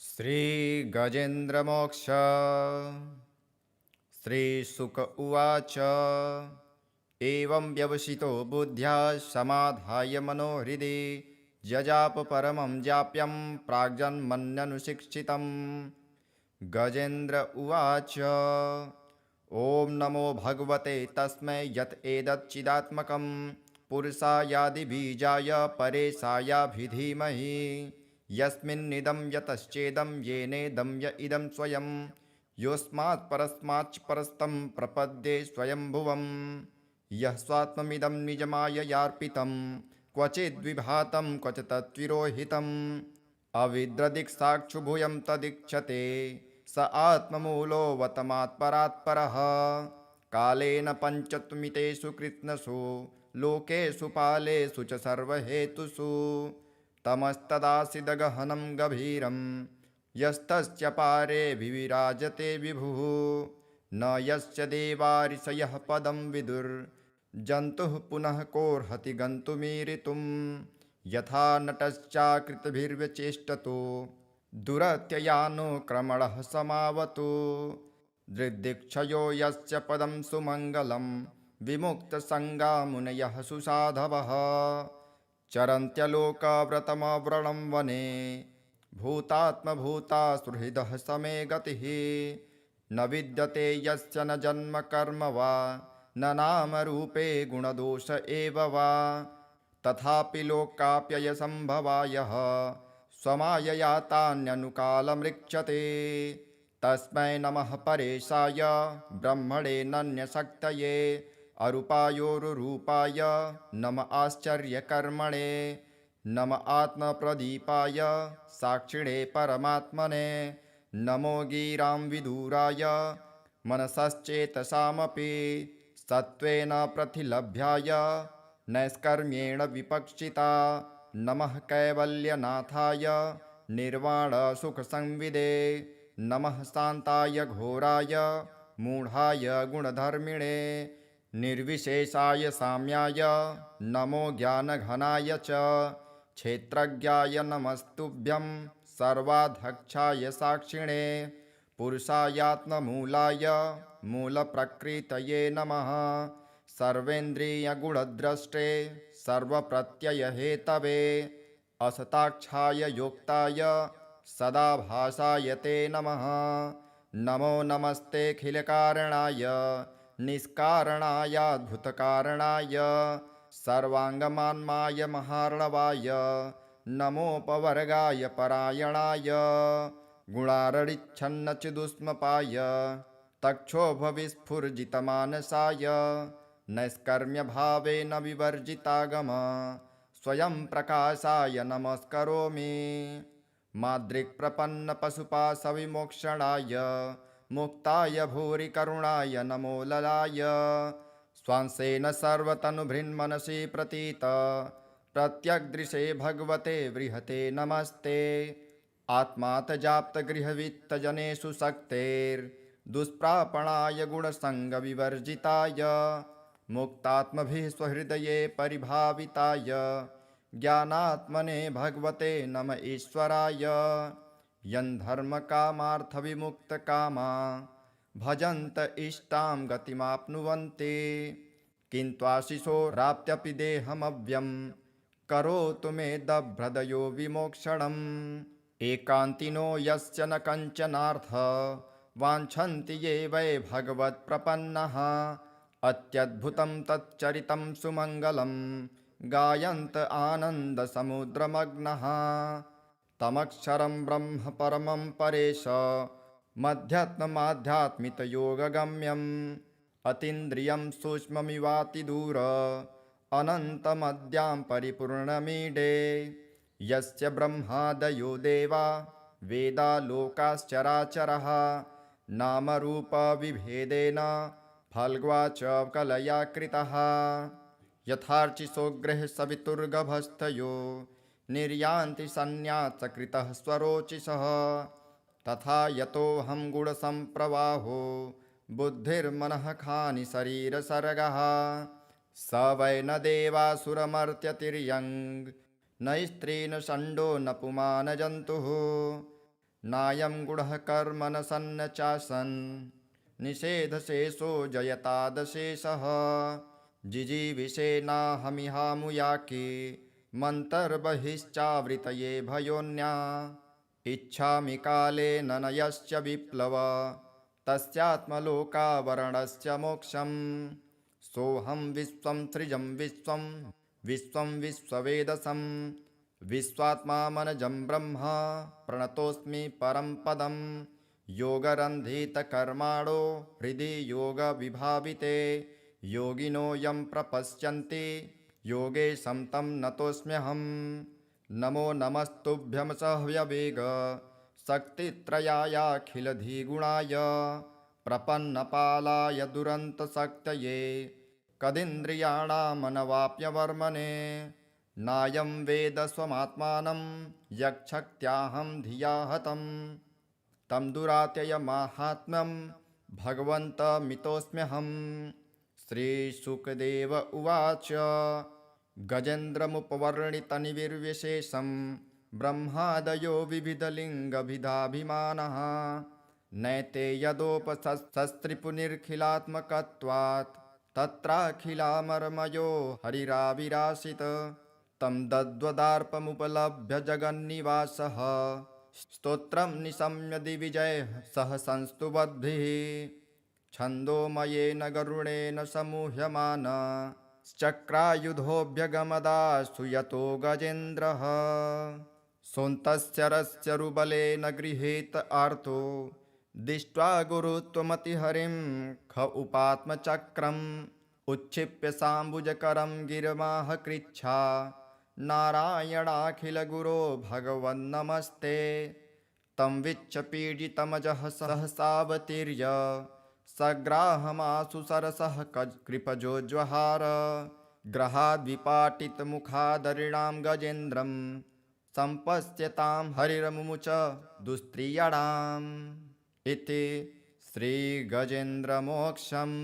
श्रीगजेन्द्रमोक्ष श्रीशुक उवाच। एवं व्यवसितो बुद्ध्या समाधाय मनोहृदि जजाप परमं जाप्यं प्राग्जन्मन्यनुशिक्षितम्। गजेन्द्र उवाच। ॐ नमो भगवते तस्मै यत् एतच्चिदात्मकं पुरुषायादिबीजाय परेशायाभिधीमहि। यस्मिन्निदं यतश्चेदं येनेदं य इदं स्वयं योऽस्मात् परस्माच्च परस्तं प्रपद्ये स्वयंभुवम्। यः स्वात्ममिदं निजमाययार्पितं क्वचिद्विभातं क्वच तत्विरोहितम्। अविद्रदिक्साक्षुभूयं तदीक्षते स आत्ममूलोऽवतमात्परात्परः। कालेन पञ्चत्वमितेषु कृत्स्नषु लोकेषु पालेषु च सर्वहेतुषु तमस्तदासीदगहनं गभीरं यस्तस्य पारे विविराजते विभुः। न यस्य देवारिषयः पदं विदुर्जन्तुः पुनः कोऽर्हति गन्तुमीरितुम्। यथा नटश्चाकृतिभिर्व्यचेष्टतो दुरत्ययानुक्रमणः समावतु। दृग्दिक्षयो यस्य पदं सुमङ्गलं विमुक्तसङ्गा मुनयः सुसाधवः। चरन्त्यलोकव्रतमव्रणं वने भूतात्मभूतासुहृदः समे गतिः। न विद्यते यस्य न जन्म कर्म वा न नामरूपे गुणदोष एव वा। तथापि लोकाप्ययसम्भवायः स्वमायया तान्यनुकालमृक्षते। तस्मै नमः परेशाय ब्रह्मणे नन्यशक्तये अरूपायोरुरूपाय नम आश्चर्यकर्मणे। नम आत्मप्रदीपाय साक्षिणे परमात्मने। नमो गिरां विदुराय मनसश्चेतसामपि सत्त्वेन प्रतिलभ्याय नैष्कर्म्येण विपक्षिता। नमः कैवल्यनाथाय निर्वाणसुखसंविदे। नमः शान्ताय घोराय मूढाय गुणधर्मिणे। निर्विशेषाय साम्याय नमो ज्ञानघनाय च क्षेत्रज्ञाय नमस्तुभ्यं सर्वाध्यक्षाय साक्षिणे। पुरुषायात्ममूलाय मूलप्रकृतये नमः। सर्वेन्द्रियगुणद्रष्टे सर्वप्रत्ययहेतवे असताक्षाय योक्ताय सदाभासाय ते नमः। नमो नमस्तेऽखिलकारणाय निष्कारणायाद्भुतकारणाय सर्वाङ्गमान्माय महार्णवाय नमोपवर्गाय परायणाय गुणारडिच्छन्नचिदुष्मपाय तक्षोभविस्फुर्जितमानसाय नैष्कर्म्यभावेन विवर्जितागम स्वयं प्रकाशाय नमस्करोमि। माद्रिक्प्रपन्नपशुपाशविमोक्षणाय मुक्ताय भूरि करुणाय नमो ललाय। स्वांसेन सर्वतनुभृन्मनसि प्रतीत प्रत्यग्दृशे भगवते बृहते नमस्ते। आत्मातजाप्तगृहवित्तजनेषु शक्तेर्दुष्प्रापणाय गुणसङ्गविवर्जिताय मुक्तात्मभिः स्वहृदये परिभाविताय ज्ञानात्मने भगवते नम ईश्वराय। यन्धर्मकामार्थविमुक्तकामा भजन्त इष्टां गतिमाप्नुवन्ति किन्त्वाशिशोराप्त्यपि देहमव्यं करोतु मे दभ्रदयो विमोक्षणम्। एकान्तिनो यस्य न कञ्चनार्थ वाञ्छन्ति ये वै भगवत्प्रपन्नः अत्यद्भुतं तच्चरितं सुमङ्गलं गायन्त आनन्दसमुद्रमग्नः। तमक्षरं ब्रह्म परमं परेश मध्यात्ममाध्यात्मितयोगगम्यम् अतीन्द्रियं सूक्ष्ममिवातिदूर अनन्तमद्यां परिपूर्णमीडे। यस्य ब्रह्मादयो देवा वेदा लोकाश्चराचरः नामरूपविभेदेन फल्ग्वा च कलया कृतः। यथार्चिसोग्रः सवितुर्गभस्थयो निर्यान्ति सन्न्यासकृतः स्वरोचिषः। तथा यतोऽहं गुणसम्प्रवाहो बुद्धिर्मनः खानि शरीरसर्गः। स वै न देवासुरमर्त्यतिर्यङ् न स्त्री न षण्डो न पुमान् जन्तुः नायं गुणः कर्म न सन्न चासन् निषेधशेषो जयतादशेषः जिजीविषेनाहमिहामुयाके मन्तर्बहिश्चावृतये भयोन्या इच्छामि कालेन न यश्च विप्लव तस्यात्मलोकावरणस्य मोक्षं सोऽहं विश्वं सृजं विश्वं विश्ववेदसं विश्वात्मामनजं ब्रह्म प्रणतोऽस्मि परं पदं योगरन्धितकर्माणो हृदि योगविभाविते योगिनो यं प्रपश्यन्ति योगेशं तं नतोऽस्म्यहं नमो नमस्तुभ्यं सह्यवेग शक्तित्रयायाखिलधिगुणाय प्रपन्नपालाय दुरन्तशक्तये कदिन्द्रियाणामनवाप्यवर्मणे नायं वेद स्वमात्मानं यक्षक्त्याहं धिया हतं तं दुरात्ययमाहात्म्यं भगवन्तमितोऽस्म्यहं श्रीशुकदेव उवाच गजेन्द्रमुपवर्णितनिर्विशेषं ब्रह्मादयो विविधलिङ्गभिधाभिमानः नैते यदोपशस्त्रिपुनिर्खिलात्मकत्वात् तत्राखिलामर्मयो हरिराविराशित तं दद्वदार्पमुपलभ्य जगन्निवासः स्तोत्रं निशम्य दिविजयः सह संस्तुवद्भिः छन्दोमयेन गरुडेन समूह्यमान चक्रायुधोऽभ्यगमदास्तु यतो गजेन्द्रः सोऽन्तस्य रस्यरुबलेन गृहीत आर्तो दृष्ट्वा गुरुत्वमतिहरिं ख उपात्मचक्रम् उच्छिप्य साम्बुजकरं गिरमाह कृच्छा नारायणाखिलगुरो भगवन्नमस्ते तं विच्छपीडितमजः सहसावतीर्य सग्राहमासु सरसः कृपजोज्वहार ग्रहाद्विपाटितमुखादरिणां गजेन्द्रं सम्पश्यतां हरिरमुमुच दुस्त्रियणाम् इति श्रीगजेन्द्रमोक्षम्।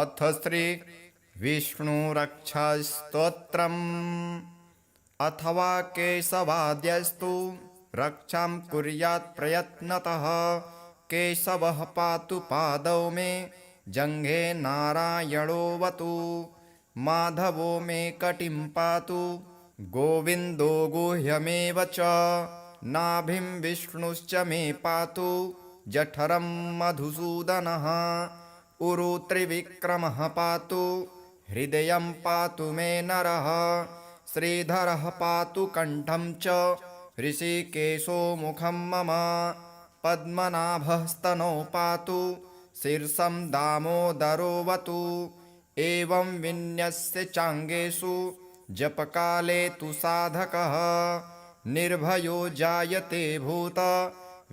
अथ श्रीविष्णुरक्षास्तोत्रम्। अथवा केशवाद्यस्तु रक्षां कुर्यात् प्रयत्नतः केशवः पातु पादौ मे जङ्घे नारायणोऽवतु माधवो मे कटिं पातु गोविन्दो गुह्यमेव च नाभिं विष्णुश्च मे पातु जठरं मधुसूदनः उरु त्रिविक्रमः पातु हृदयं पातु मे नरः श्रीधरः पातु कण्ठं च ऋषिकेशो मुखं मम पद्मनाभः स्तनौ पातु शीर्षं दामोदरोऽवतु एवं विन्यस्य चाङ्गेषु जपकाले तु साधकः निर्भयो जायते भूत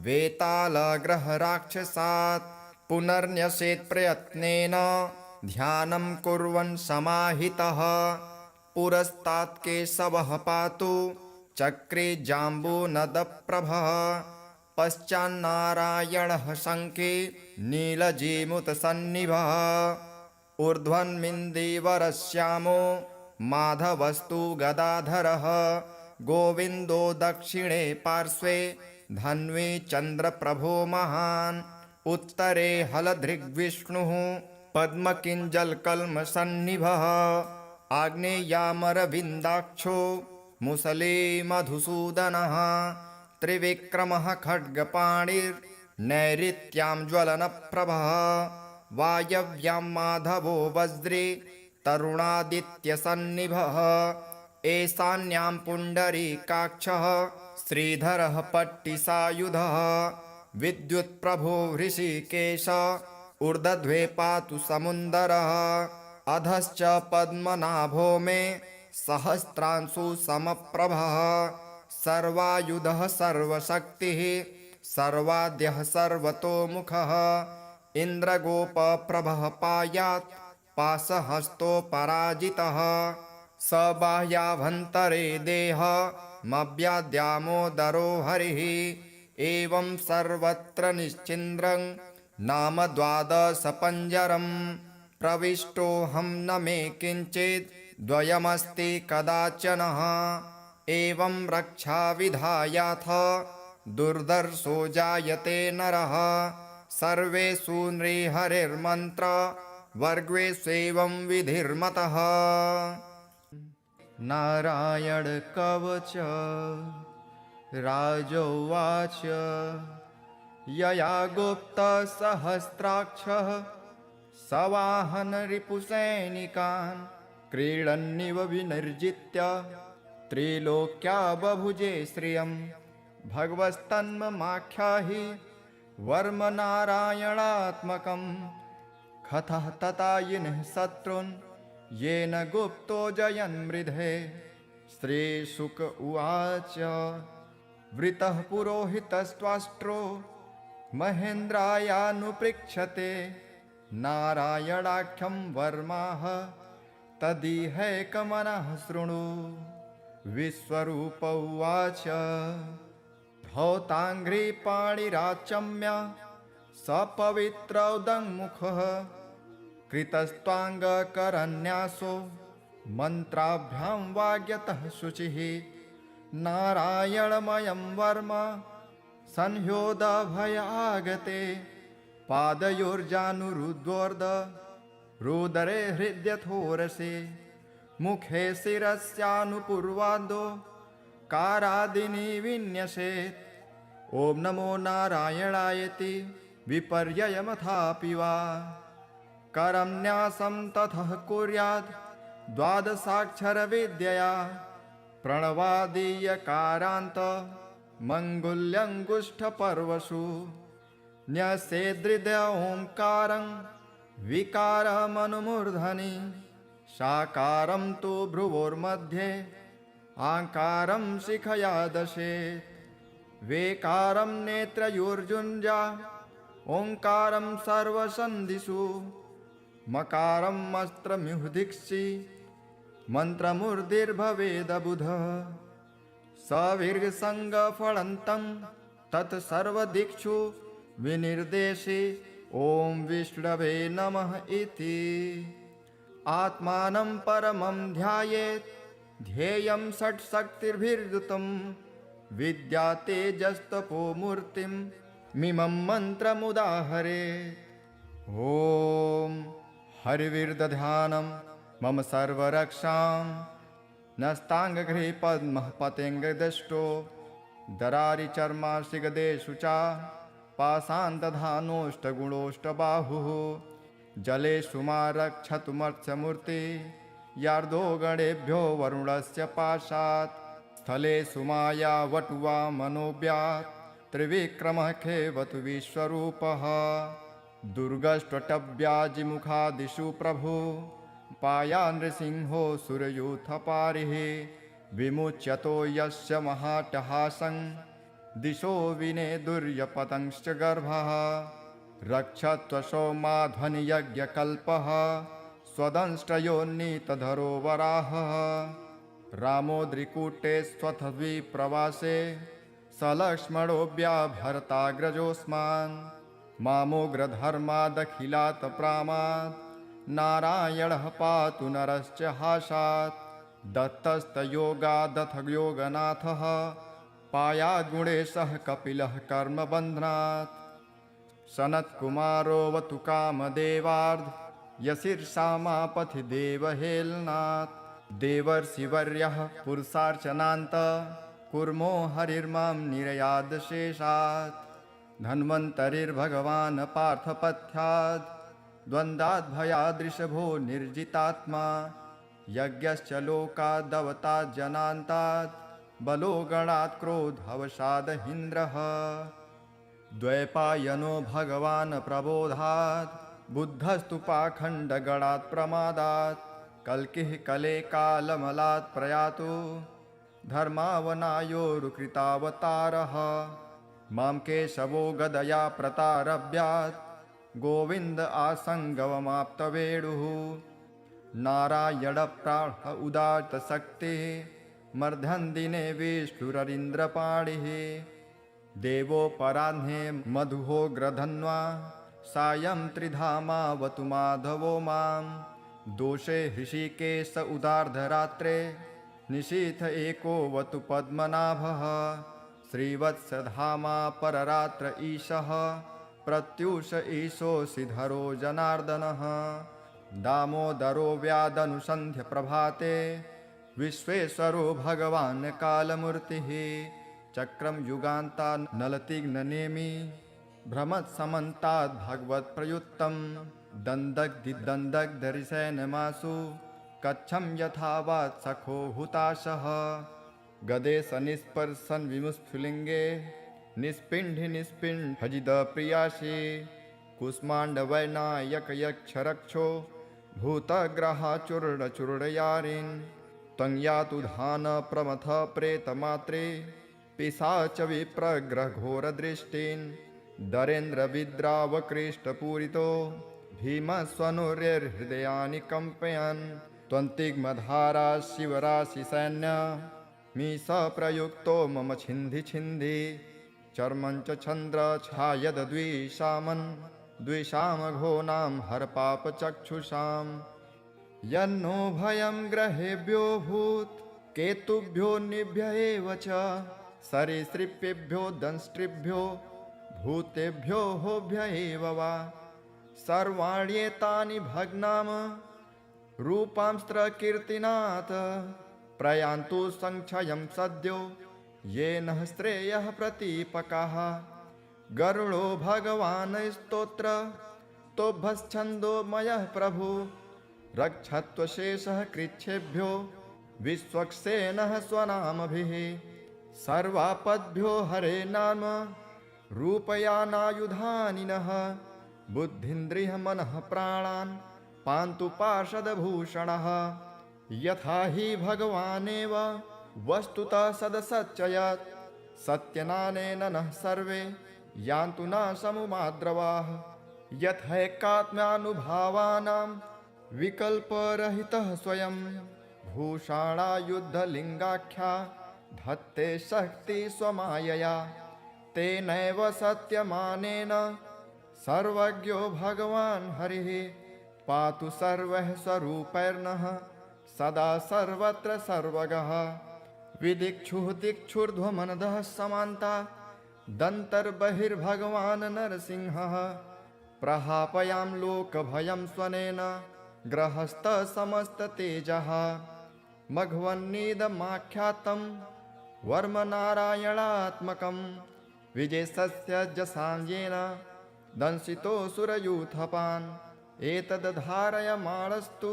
वेतालग्रहराक्षसात् पुनर्न्यसेत् प्रयत्नेन ध्यानं कुर्वन् समाहितः पुरस्तात् केशवः पातु चक्रे जाम्बूनदप्रभः पश्चान्नारायणः शङ्खे नीलजीमुतसन्निभः ऊर्ध्वन्मिन्दीवरश्यामो माधवस्तु गदाधरः गोविन्दो दक्षिणे पार्श्वे धन्वी चन्द्रप्रभो महान् उत्तरे हलधृग्विष्णुः पद्मकिञ्जलकल्मषन्निभः आग्नेयामरविन्दाक्षो मुसले मधुसूदनः त्रिविक्रमः खड्गपाणिर्नैऋत्यां ज्वलनप्रभः वायव्यां माधवो वज्रे तरुणादित्यसन्निभः ईशान्यां पुण्डरीकाक्षः श्रीधरः पट्टिसायुधः विद्युत्प्रभो हृषीकेश ऊर्ध्वे पातु समुन्दरः अधश्च पद्मनाभो मे सहस्रांशु समप्रभः सर्वायुधः सर्वशक्तिः सर्वाद्यः सर्वतोमुखः इन्द्रगोपप्रभः पायात् पाशहस्तोपराजितः स बाह्याभ्यन्तरे देहमव्याद्यामोदरो हरिः एवं सर्वत्र निश्चिन्द्रं नाम द्वादशपञ्जरं प्रविष्टोऽहं न मे किञ्चित् द्वयमस्ति कदाचनः एवं रक्षाविधायाथ दुर्धर्षो जायते नरः सर्वेषु नृहरिर्मन्त्र वर्गेष्वेवं विधिर्मतः। नारायण कवच राजोवाच यया गुप्तसहस्राक्षः सवाहन रिपुसैनिकान् क्रीडन्निव विनिर्जित्य त्रिलोक्या बभुजे श्रियं भगवस्तन्ममाख्याहि वर्म नारायणात्मकं कथः ततायिनः शत्रून् येन गुप्तो जयन्मृधे। श्रीशुक उवाच वृतः पुरोहितस्त्वाष्ट्रो महेन्द्रायानुपृच्छते नारायणाख्यं वर्माः तदिहैकमनः शृणु। विश्वरूप उवाच धौताङ्घ्रिपाणिराचम्य सपवित्रौदङ्मुखः कृतस्त्वाङ्गकरन्यासो मन्त्राभ्यां वाग्यतः शुचिः। नारायणमयं वर्म संह्योदभयागते पादयोर्जानुरुद्वोर्ध रुदरे हृद्यथोरसे मुखे शिरस्यानुपूर्वादो कारादिनी विन्यसेत्। ॐ नमो नारायणायति विपर्ययमथापि वा करं न्यासं ततः कुर्यात् द्वादशाक्षरविद्यया प्रणवादीयकारान्त मङ्गुल्यङ्गुष्ठपर्वसु न्यसेदृद ओङ्कारं विकारमनुमूर्धनि साकारं तु भ्रुवोर्मध्ये आकारं शिखया दशेत्। वेकारं नेत्रयोर्जुञ्जा ओङ्कारं सर्वसन्धिषु मकारं मस्त्रम्युदिक्षि मन्त्रमूर्धिर्भवेदबुधः सविर्गसङ्गफलन्तं तत्सर्वदिक्षु विनिर्देशे ॐ विष्णवे नमः इति। आत्मानं परमं ध्यायेत् ध्येयं षट्शक्तिर्भिर्युतं विद्या तेजस्तपो मूर्तिं मिमं मन्त्रमुदाहरेत्। ॐ हरिविर्दध्यानं मम सर्वरक्षां नस्ताङ्गगृहे पद्मः पतेङ्गदष्टो दरारिचर्माशिगदेषु च पाषाणदधानोष्टगुणोष्टबाहुः जलेषु मा रक्षतु मत्स्यमूर्ति यार्दो गणेभ्यो वरुणस्य पाशात् स्थलेषु माया वटुवा मनोव्यात् त्रिविक्रमः खेवतु विश्वरूपः दुर्गष्ट्वटव्याजिमुखादिषु प्रभु पाया नृसिंहो सुरयूथपारिः विमुच्यतो यस्य महाटहासं दिशो विने दुर्यपतंश्च गर्भः रक्षत्वशो माध्वनियज्ञकल्पः स्वदंष्ट्रयोन्नीतधरो वराहः रामोद्रिकूटे स्वथद्विप्रवासे सलक्ष्मणोऽव्याभरताग्रजोऽस्मान् मामोग्रधर्मादखिलात् प्रामात् नारायणः पातु नरश्च हासात् दत्तस्तयोगादथ योगनाथः पायाद्गुणेशः कपिलः कर्मबन्धनात् सनत्कुमारोऽवतु कामदेवार्ध यशीर्षामापथि देवहेलनात् देवर्षिवर्यः पुरुषार्चनान्त कुर्मो हरिर्मां निरयादशेषात् धन्वन्तरिर्भगवान् पार्थपथ्यात् द्वन्द्वाद्भयादृशभो निर्जितात्मा यज्ञश्च लोकादवतात् जनान्तात् बलो गणात् क्रोधवशादहीन्द्रः द्वैपायनो भगवान् प्रबोधात् बुद्धस्तु पाखण्डगणात् प्रमादात् कल्किः कले कालमलात् प्रयातु धर्मावनायोरुकृतावतारः मां केशवो गदया प्रतारभ्यात् गोविन्द आसङ्गवमाप्तवेणुः नारायणप्राण उदात्तशक्तिः मर्धन्दिने विष्णुररीन्द्रपाणिः देवोपराह्ने मधुहोग्रधन्वा सायं त्रिधामावतु माधवो मां दोषे हृषिकेश उदार्धरात्रे निशीथ एकोऽवतु पद्मनाभः श्रीवत्सधामा पररात्र ईशः प्रत्यूष ईशोऽसिधरो जनार्दनः दामोदरो व्यादनुसन्ध्य प्रभाते विश्वेश्वरो भगवान् कालमूर्तिः चक्रं युगान्ता नलतिग्ननेमि भ्रमत्समन्ताद् भगवत्प्रयुक्तं दन्दग्धिदन्दग्धरिसेनमासु कच्छं यथावात् सखो हुताशः गदे सनिस्पर्शन विमुस्फुलिङ्गे निस्पिण्ढि निस्पिण्ढ भजिद प्रियासि कुष्माण्डवैनायकयक्षरक्षो भूतग्रहाचूर्णचूर्णयारिन् त्वं यातु धान प्रमथ प्रेतमात्रे पिशाच विप्रग्रघोरदृष्टिन् दरेन्द्रविद्रावकृष्टपूरितो भीमस्वनुर्हृदयानि कम्पयन् त्वन्तिग्मधारा शिवराशिसैन्य मीश प्रयुक्तो मम छिन्धि छिन्धि चर्मं च चन्द्र छायद्विषामन् द्विषामघोनां हरपापचक्षुषाम् यन्नो भयं ग्रहेभ्यो भूत् केतुभ्यो निभ्य एव च सरीसृपेभ्यो दंष्ट्रिभ्यो भूतेभ्यो होभ्य एव वा सर्वाण्येतानि भग्नाम रूपांस्त्रकीर्तिनाथ प्रयान्तु संक्षयं सद्यो येन श्रेयः प्रतीपकाः गरुडो भगवान् स्तोत्र तोभश्छन्दोमयः प्रभु रक्षत्वशेषः कृच्छेभ्यो विश्वक्सेनः स्वनामभिः सर्वापद्भ्यो हरे नाम रूपयानायुधानि नः बुद्धिन्द्रियमनः प्राणान् पान्तु पार्षदभूषणः यथा हि भगवानेव वस्तुतः सदसच्चयत् सत्यनानेन नः सर्वे यान्तु न समुमाद्रवाः यथैकात्म्यानुभावानां विकल्परहितः स्वयं भूषाणायुद्धलिङ्गाख्या धत्ते शक्ति स्वमायया तेनैव सत्यमानेन सर्वज्ञो भगवान् हरिः पातु सर्वः स्वरूपैर्नः सदा सर्वत्र सर्वगः विदिक्षुः दिक्षुर्ध्वमनदः समान्ता दन्तर्बहिर्भगवान् नरसिंहः प्रहापयां लोकभयं स्वनेन ग्रहस्थसमस्ततेजः मघवन्निदमाख्यातं वर्मनारायणात्मकं विजयस्य जसाञ्जेन दंशितोऽसुरयूथपान् एतद्धारयमाणस्तु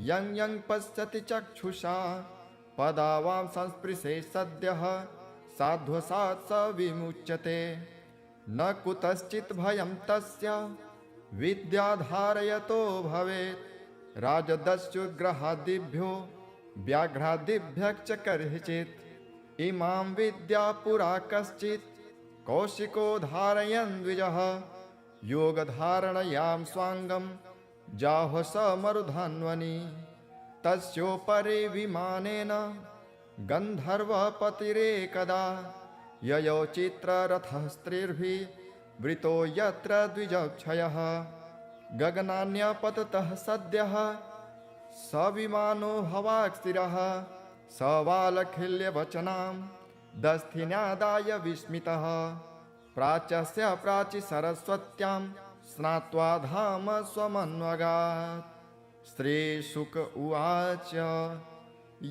यं यं पश्यति चक्षुषा पदावां संस्पृशे सद्यः साध्वसात् स विमुच्यते न कुतश्चित् भयं तस्य विद्याधारयतो भवेत् राजदस्युग्रहादिभ्यो व्याघ्रादिभ्यश्च कर्हिचित् इमां विद्या पुरा कश्चित् कौशिको धारयन् द्विजः योगधारणयां स्वाङ्गं जाह्व स मरुधन्वनि तस्योपरि विमानेन गन्धर्वपतिरेकदा ययौ चित्ररथः स्त्रीर्भिः वृतो यत्र द्विजक्षयः गगनान्यपततः सद्यः स विमानो हवाक्स्थिरः स वालखिल्यवचनां दस्थिन्यादाय विस्मितः प्राच्यस्य प्राचि सरस्वत्यां स्नात्वा धाम स्वमन्वगात् श्रीशुक उवाच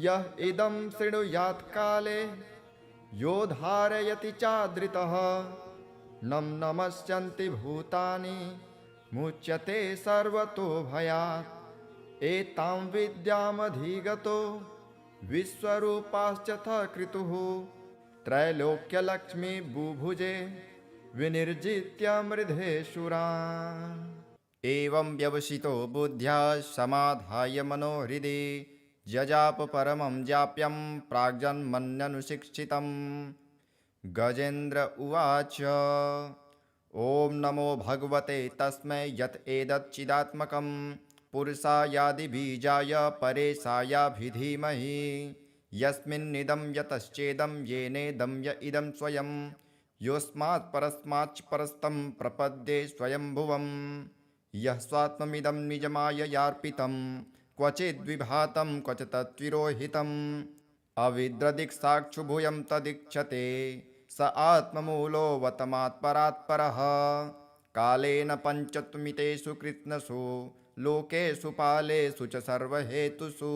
यः इदं शृणुयात् काले यो धारयति चादृतः नं नमस्यन्ति भूतानि मुच्यते सर्वतो भयात् एतां विद्यामधिगतो विश्वरूपाश्च कृतुः त्रैलोक्यलक्ष्मी बुभुजे विनिर्जित्य मृधेशुरान् एवं व्यवसितो बुद्ध्या समाधाय मनोहृदि जजाप परमं जाप्यं प्राग्जन्मन्यनुशिक्षितं गजेन्द्र उवाच ॐ नमो भगवते तस्मै यत् एतच्चिदात्मकं पुरुषायादिबीजाय परेशायाभिधीमहि यस्मिन्निदं यतश्चेदं येनेदं य इदं स्वयं योऽस्मात् परस्माच्च परस्तं प्रपद्ये स्वयंभुवं यः स्वात्ममिदं निजमाययार्पितं क्वचिद्विभातं क्वच तत्विरोहितम् अविद्रदिक्साक्षुभूयं तदीक्षते स आत्ममूलोऽवतमात्परात्परः कालेन पञ्चत्वमितेषु कृत्स्नसु लोकेषु पालेषु च सर्वहेतुषु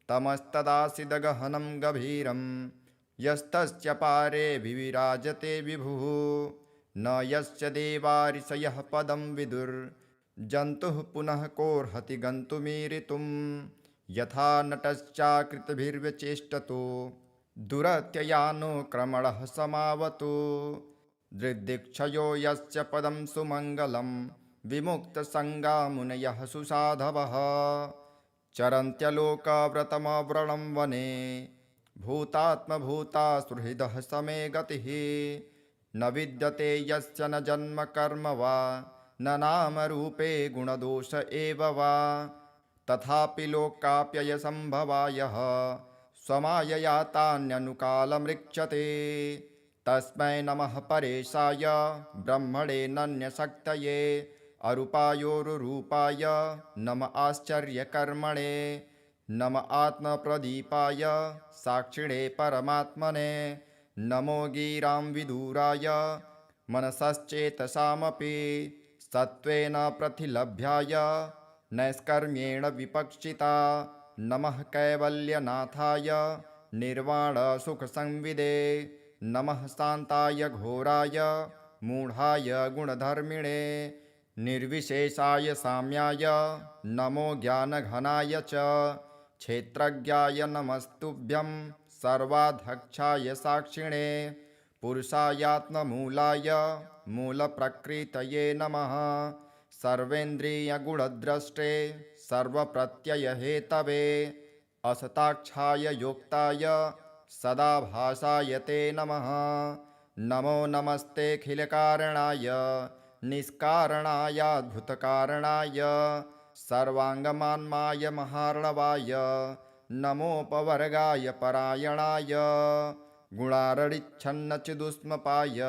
तमस्तदासीदगहनं गभीरं यस्तस्य पारे विविराजते विभुः न यस्य देवा ऋषयः पदं विदुर्जन्तुः पुनः कोऽर्हति गन्तुमीरितुं यथा नटश्चाकृतिभिर्व्यचेष्टतो दुरत्ययानुक्रमणः समावतु दृग्दिक्षयो यस्य पदं सुमङ्गलं विमुक्तसङ्गा मुनयः सुसाधवः चरन्त्यलोकव्रतमव्रणं वने भूतात्मभूता सुहृदः समे गतिः न विद्यते यस्य न जन्म कर्म वा न नामरूपे गुणदोष एव वा तथापि लोकाप्ययसम्भवायः स्वमायया तान्यनुकालमृक्षते तस्मै नमः परेशाय ब्रह्मणे नन्यशक्तये अरूपायोरुरूपाय नम आश्चर्यकर्मणे नम आत्मप्रदीपाय साक्षिणे परमात्मने नमो गिरां विदुराय मनसश्चेतसामपि सत्त्वेन प्रतिलभ्याय नैष्कर्म्येण विपक्षिता नमः कैवल्यनाथाय निर्वाणसुखसंविदे नमः शान्ताय घोराय मूढाय गुणधर्मिणे निर्विशेषाय साम्याय नमो ज्ञानघनाय च क्षेत्रज्ञाय नमस्तुभ्यं सर्वाध्यक्षाय साक्षिणे पुरुषायात्ममूलाय मूलप्रकृतये नमः सर्वेन्द्रियगुणद्रष्टे सर्वप्रत्ययहेतवे असताक्षाय योक्ताय सदाभासाय ते नमः नमो नमस्तेऽखिलकारणाय निष्कारणायाद्भुतकारणाय सर्वाङ्गमान्माय महार्णवाय नमोपवर्गाय परायणाय गुणारडिच्छन्नचिदुष्मपाय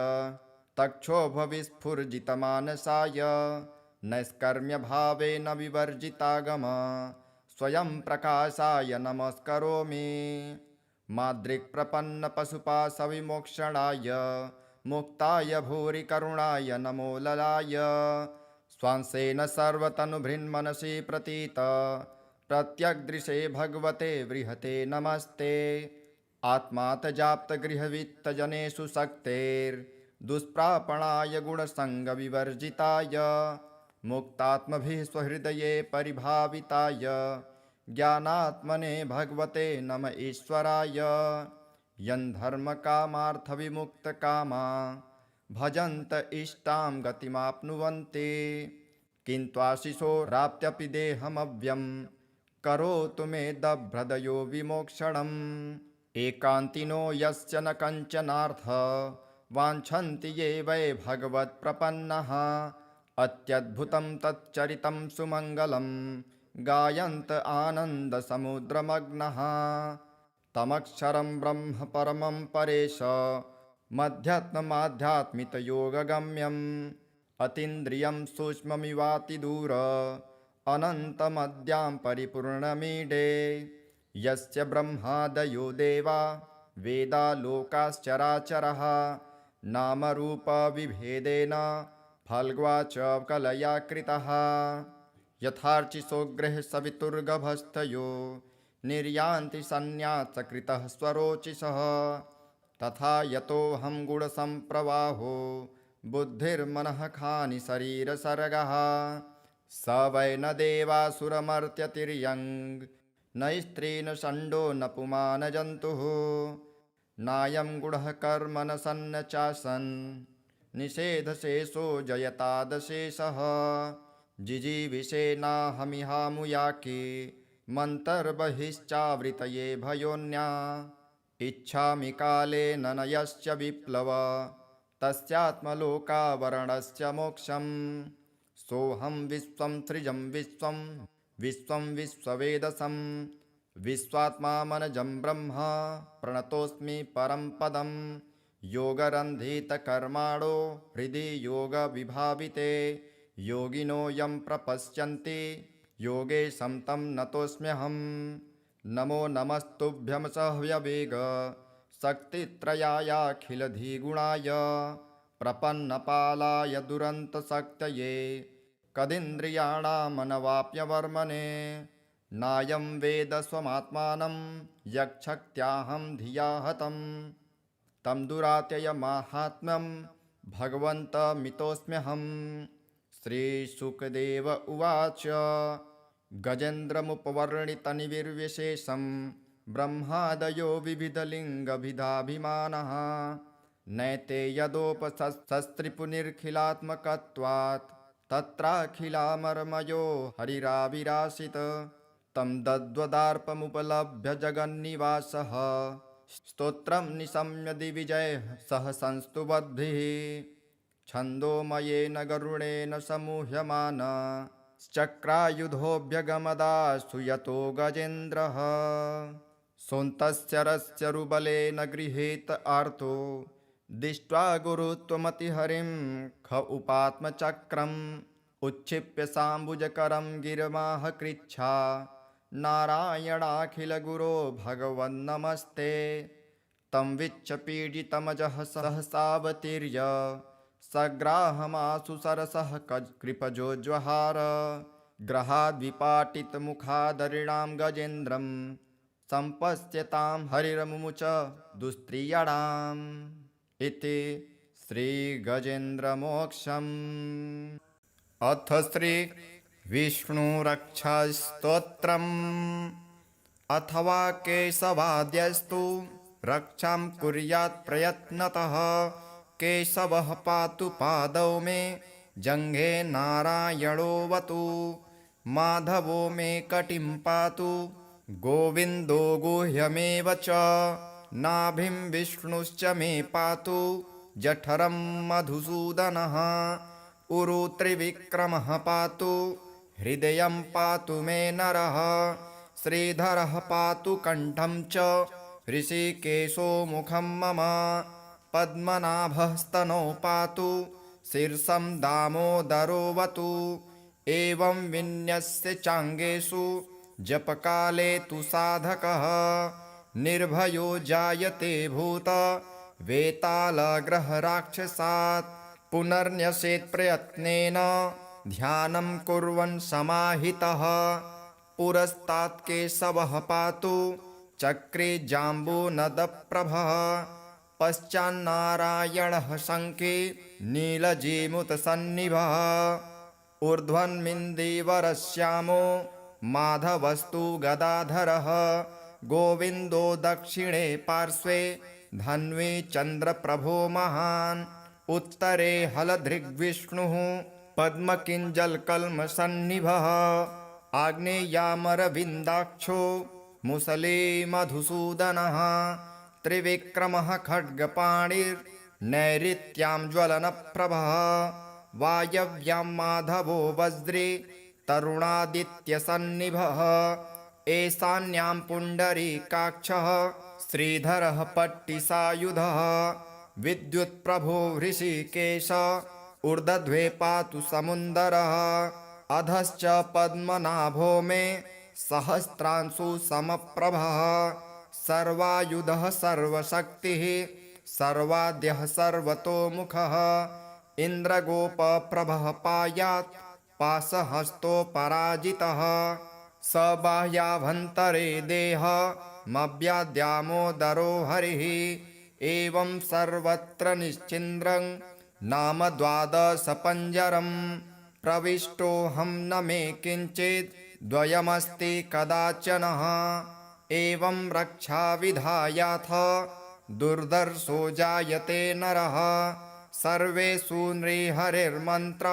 तक्षोभविस्फुर्जितमानसाय नैष्कर्म्यभावेन विवर्जितागम स्वयं प्रकाशाय नमस्करोमि माद्रिक्प्रपन्नपशुपाशविमोक्षणाय मुक्ताय भूरि करुणाय नमो ललाय स्वांसेन सर्वतनुभृन्मनसि प्रतीत प्रत्यग्दृशे भगवते बृहते नमस्ते आत्मातजाप्तगृहवित्तजनेषु शक्तेर्दुष्प्रापणाय गुणसङ्गविवर्जिताय मुक्तात्मभिः स्वहृदये परिभाविताय ज्ञानात्मने भगवते नम ईश्वराय यन्धर्मकामार्थविमुक्तकामा भजन्त इष्टां गतिमाप्नुवन्ति किन्त्वाशिशोराप्त्यपि देहमव्यं करोतु मे दभ्रदयो विमोक्षणम् एकान्तिनो यस्य न कञ्चनार्थ वाञ्छन्ति ये वै भगवत्प्रपन्नः अत्यद्भुतं तच्चरितं सुमङ्गलं गायन्त आनन्दसमुद्रमग्नः तमक्षरं ब्रह्म परमं परेश मध्यात्ममाध्यात्मितयोगगम्यम् अतीन्द्रियं सूक्ष्ममिवातिदूर अनन्तमद्यां परिपूर्णमीडे यस्य ब्रह्मादयो देवा वेदा लोकाश्चराचरः नामरूपविभेदेन फल्ग्वाच कलया कृतः यथार्चिसोग्रः सवितुर्गभस्थयो निर्यान्ति सन्न्यासकृतः स्वरोचिषः तथा यतोऽहं गुणसम्प्रवाहो बुद्धिर्मनः खानि शरीरसर्गः स वै न देवासुरमर्त्यतिर्यङ् न स्त्री न षण्डो न पुमान् जन्तुः नायं गुणः कर्म न सन्न चासन् निषेधशेषो जयतादशेषः जिजीविषेनाहमिहामुयाके मन्तर्बहिश्चावृतये भयोन्या इच्छामि कालेन न यस्य विप्लव तस्यात्मलोकावरणस्य मोक्षम् सोऽहं विश्वं सृजं विश्वं विश्वं विश्ववेदसं विश्वात्मामनजं ब्रह्म प्रणतोऽस्मि परं पदं योगरन्धितकर्माणो हृदि योगविभाविते योगिनो यं प्रपश्यन्ति योगेशं तं नतोऽस्म्यहम् नमो नमस्तुभ्यं सह्यवेग शक्तित्रयायाखिलधिगुणाय प्रपन्नपालाय दुरन्तशक्तये कदिन्द्रियाणामनवाप्यवर्मणे नायं वेद स्वमात्मानं यक्षक्त्याहं धिया हतं तं दुरात्ययमाहात्म्यं भगवन्तमितोऽस्म्यहम्। श्रीशुकदेव उवाच गजेन्द्रमुपवर्णितनिर्विशेषं ब्रह्मादयो विविधलिङ्गभिधाभिमानः नैते यदोपशस्त्रिपुनिर्खिलात्मकत्वात् तत्राखिलामर्मयो हरिराविरासीत् तं दद्वदार्पमुपलभ्य जगन्निवासः स्तोत्रं निशम्य दिविजयः सह संस्तुवद्भिः छन्दोमयेन गरुडेन समूह्यमान चक्रायुधोऽभ्यगमदास्तु यतो गजेन्द्रः सोऽन्तस्य रस्यरुबलेन गृहीत आर्तो दृष्ट्वा गुरुत्वमतिहरिं ख उपात्मचक्रम् उच्छिप्य साम्बुजकरं गिरमाह कृच्छा नारायणाखिलगुरो भगवन्नमस्ते तं विच्छपीडितमजः सहसावतीर्य सग्राहमासु सरसः कृपजोज्वहार ग्रहाद्विपाटितमुखादरिणां गजेन्द्रं सम्पश्यतां हरिरमुमुच दुस्त्रियणाम् इति श्रीगजेन्द्रमोक्षम्। अथ श्री विष्णुरक्षास्तोत्रम्। अथवा केशवाद्यस्तु रक्षां कुर्यात् प्रयत्नतः केशवः पातु पादौ मे जङ्घे नारायणोऽवतु माधवो मे कटिं पातु गोविन्दो गुह्यमेव च नाभिं विष्णुश्च मे पातु जठरं मधुसूदनः उरु त्रिविक्रमः पातु हृदयं पातु मे नरः श्रीधरः पातु कण्ठं च ऋषिकेशो मुखं मम पद्मनाभस्तनौ पातु शीर्षं दामोदरोऽवतु एवं विन्यस्य चाङ्गेषु जपकाले तु साधकः निर्भयो जायते भूत वेतालग्रहराक्षसात् पुनर्न्यसेत् प्रयत्नेन ध्यानं कुर्वन् समाहितः पुरस्तात् केशवः पातु चक्रे जाम्बूनदप्रभः पश्चान्नारायणः शङ्खे नीलजीमुतसन्निभः ऊर्ध्वन्मिन्दीवरश्यामो माधवस्तु गदाधरः गोविन्दो दक्षिणे पार्श्वे धन्वी चन्द्रप्रभो महान् उत्तरे हलधृग्विष्णुः पद्मकिञ्जलकल्मषन्निभः आग्नेयामरविन्दाक्षो मुसले मधुसूदनः त्रिविक्रमः खड्गपाणिर्नैऋत्यां ज्वलनप्रभः वायव्यां माधवो वज्रे तरुणादित्यसन्निभः ईशान्यां पुण्डरीकाक्षः श्रीधरः पट्टिसायुधः विद्युत्प्रभो हृषीकेश ऊर्ध्वे पातु समुन्दरः अधश्च पद्मनाभो मे सहस्रांशु समप्रभः सर्वायुधः सर्वशक्तिः सर्वाद्यः सर्वतोमुखः इन्द्रगोपप्रभः पायात् पाशहस्तोपराजितः स बाह्याभ्यन्तरे देहमव्याद्यामोदरो हरिः एवं सर्वत्र निश्चिन्द्रं नाम द्वादशपञ्जरं प्रविष्टोऽहं न मे किञ्चित् द्वयमस्ति कदाचनः एवं रक्षाविधायाथ दुर्धर्षो जायते नरः सर्वेषु नृहरिर्मन्त्र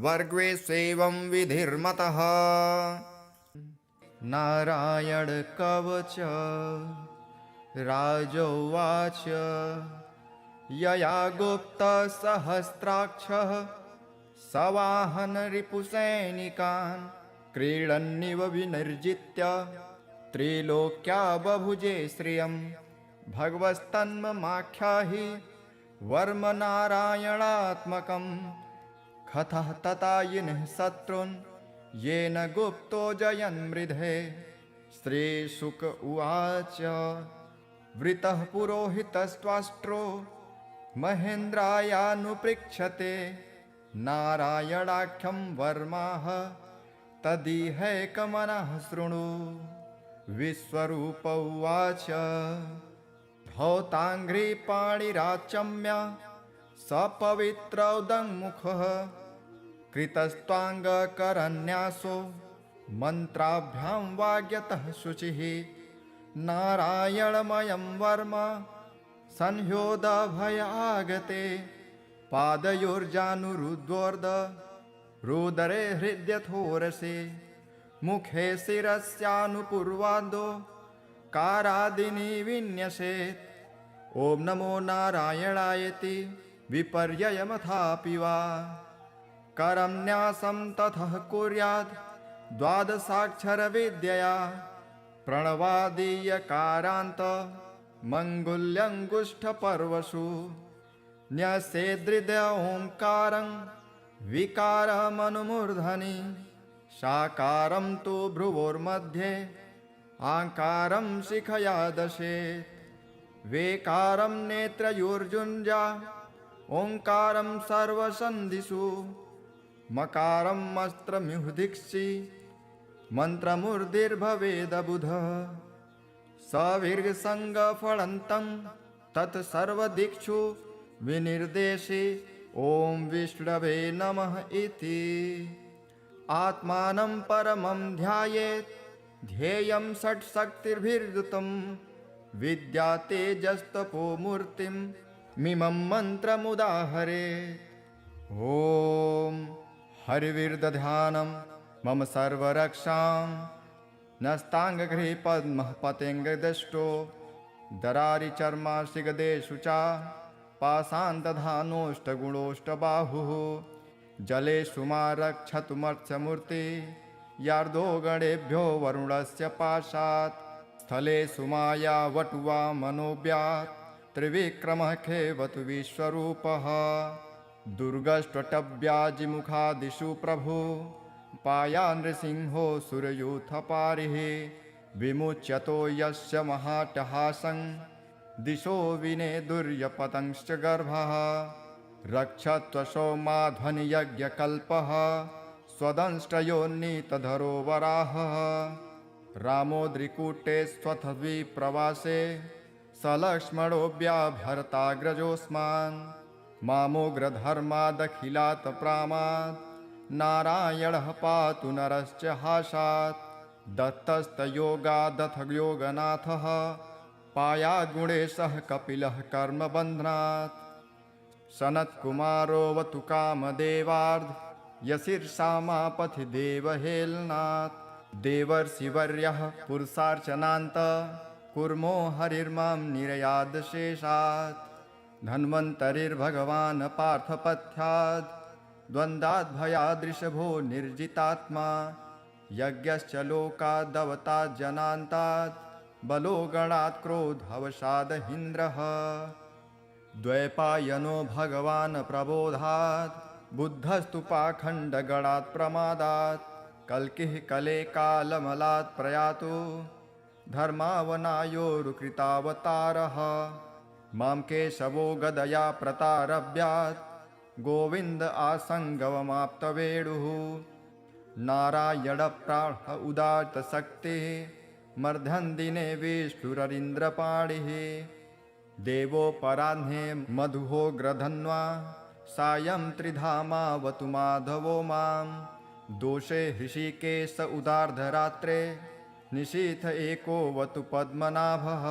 वर्गेष्वेवं विधिर्मतः। नारायण कवच राजोवाच यया गुप्तसहस्राक्षः सवाहन रिपुसैनिकान् क्रीडन्निव विनिर्जित्य त्रिलोक्या बभुजे श्रियं भगवस्तन्ममाख्याहि वर्म नारायणात्मकं कथः ततायिनः शत्रून् येन गुप्तो जयन्मृधे। श्रीशुक उवाच वृतः पुरोहितस्त्वाष्ट्रो महेन्द्रायानुपृक्षते नारायणाख्यं वर्माः तदिहैकमनः शृणु। विश्वरूप उवाच धौताङ्घ्रिपाणिराचम्य सपवित्रौदङ्मुखः कृतस्त्वाङ्गकरन्यासो मन्त्राभ्यां वाग्यतः शुचिः नारायणमयं वर्म संह्योदभयागते पादयोर्जानुरुद्वोर्ध रुदरे हृद्यथोरसे मुखे शिरस्यानुपूर्वादो कारादिनि विन्यसेत्। ॐ नमो नारायणायति विपर्ययमथापि वा करं न्यासं ततः कुर्याद् द्वादशाक्षरविद्यया प्रणवादीयकारान्त मङ्गुल्यङ्गुष्ठपर्वसु न्यसेदृदय ओङ्कारं विकारमनुमूर्धनि साकारं तु भ्रुवोर्मध्ये आकारं शिखया दशेत्। वेकारं नेत्रयोर्जुञ्जा ओङ्कारं सर्वसन्धिषु मकारं अस्त्रमिहुदिक्षि मन्त्रमूर्धिर्भवेदबुधः सविर्गसङ्गफलन्तं तत्सर्वदिक्षु विनिर्देशे ॐ विष्णवे नमः इति। आत्मानं परमं ध्यायेत् ध्येयं षट्शक्तिर्भिर्युतं विद्या तेजस्तपो मूर्तिं मिमं मन्त्रमुदाहरेत्। ॐ हरिविर्दध्यानं मम सर्वरक्षां नस्ताङ्गगृहे पद्मः पतेङ्गदष्टो दरारिचर्माशिगदेषु च पाषाणदधानोष्टगुणोष्टबाहुः जलेषु मा रक्षतु मत्स्यमूर्ति यार्दो गणेभ्यो वरुणस्य पाशात् स्थलेषु माया वटुवा मनोव्यात् त्रिविक्रमः खेवतु विश्वरूपः दुर्गष्ट्वटव्याजिमुखादिषु प्रभु पाया नृसिंहो सुरयूथपारिः विमुच्यतो यस्य महाटहासं दिशो विनेदुर्यपतंश्च गर्भः रक्षत्वशो माध्वनियज्ञकल्पः स्वदंष्टयोन्नीतधरो वराहः रामोद्रिकूटे स्वथद्विप्रवासे सलक्ष्मणोऽभ्याभर्ताग्रजोऽस्मान् मामोग्रधर्मादखिलात् प्रामात् नारायणः पातु नरश्च हासात् दत्तस्तयोगादथ योगनाथः पायाद्गुणेशः कपिलः कर्मबन्धनात् सनत्कुमारोऽवतु कामदेवार्ध यशीर्षामापथि देवहेलनात् देवर्षिवर्यः पुरुषार्चनान्त कुर्मो हरिर्मां निरयादशेषात् धन्वन्तरिर्भगवान् पार्थपथ्याद् द्वन्द्वाद्भयादृशभो निर्जितात्मा यज्ञश्च लोकादवतात् जनान्तात् बलो गणात् क्रोधवशादहीन्द्रः द्वैपायनो भगवान् प्रबोधात् बुद्धस्तु पाखण्डगणात् प्रमादात् कल्किः कले कालमलात् प्रयातु धर्मावनायोरुकृतावतारः मां केशवो गदया प्रतारभ्यात् गोविन्द आसङ्गवमाप्तवेणुः नारायणप्राण उदात्तशक्तिः मर्धन्दिने विष्णुररीन्द्रपाणिः देवोपराह्ने मधुहोग्रधन्वा सायं त्रिधामावतु माधवो मां दोषे हृषिकेश उदार्धरात्रे निशीथ एकोऽवतु पद्मनाभः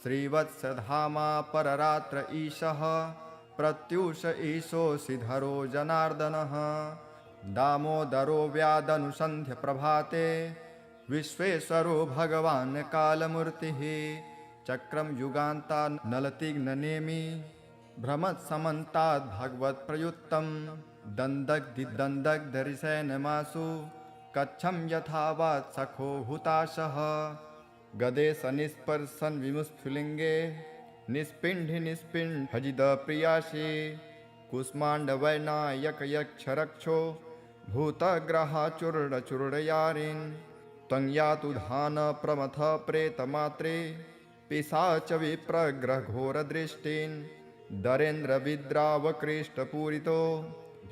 श्रीवत्सधामा पररात्र ईशः प्रत्यूष ईशोऽसिधरो जनार्दनः दामोदरो व्यादनुसन्ध्य प्रभाते विश्वेश्वरो भगवान् कालमूर्तिः चक्रं युगान्तान् नलतिग्ननेमि भ्रमत्समन्ताद् भगवत्प्रयुक्तं दन्दग्धिदन्दग्धरिसेनमासु कच्छं यथावात् सखो हुताशः गदे सनिस्पर्शन विमुस्फुलिङ्गे निष्पिण्ढि निष्पिण्ढजिदप्रियासि कुष्माण्डवैनायकयक्षरक्षो भूतग्रहाचूर्णचूर्णयारिन् त्वं यातु धान प्रमथ प्रेतमात्रे पिशाच विप्रग्रघोरदृष्टीन् दरेन्द्रविद्रावकृष्टपूरितो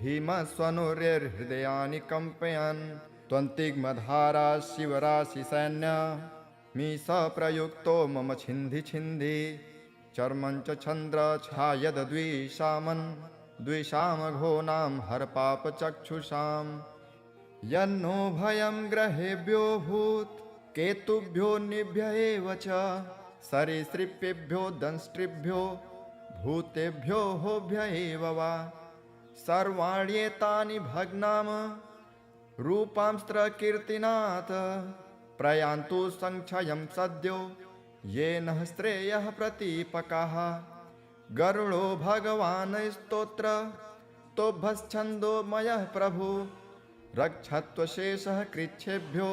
भीमस्वनुर्हृदयानि कम्पयन् त्वन्तिग्मधारा शिवराशिसैन्य मी सप्रयुक्तो मम छिन्धि छिन्धि चर्मं च छन्द्रछायद्विषामन् द्विषामघोनां हरपापचक्षुषां यन्नो भयं ग्रहेभ्यो भूत् केतुभ्यो निभ्य एव च सरीसृपेभ्यो दंष्ट्रिभ्यो भूतेभ्यो होभ्य एव वा सर्वाण्येतानि भग्नाम रूपांस्त्रकीर्तिनाथ प्रयान्तु संक्षयं सद्यो येन श्रेयः प्रतीपकाः गरुडो भगवान् स्तोत्र तोभश्छन्दो मयः प्रभु रक्षत्वशेषः कृच्छेभ्यो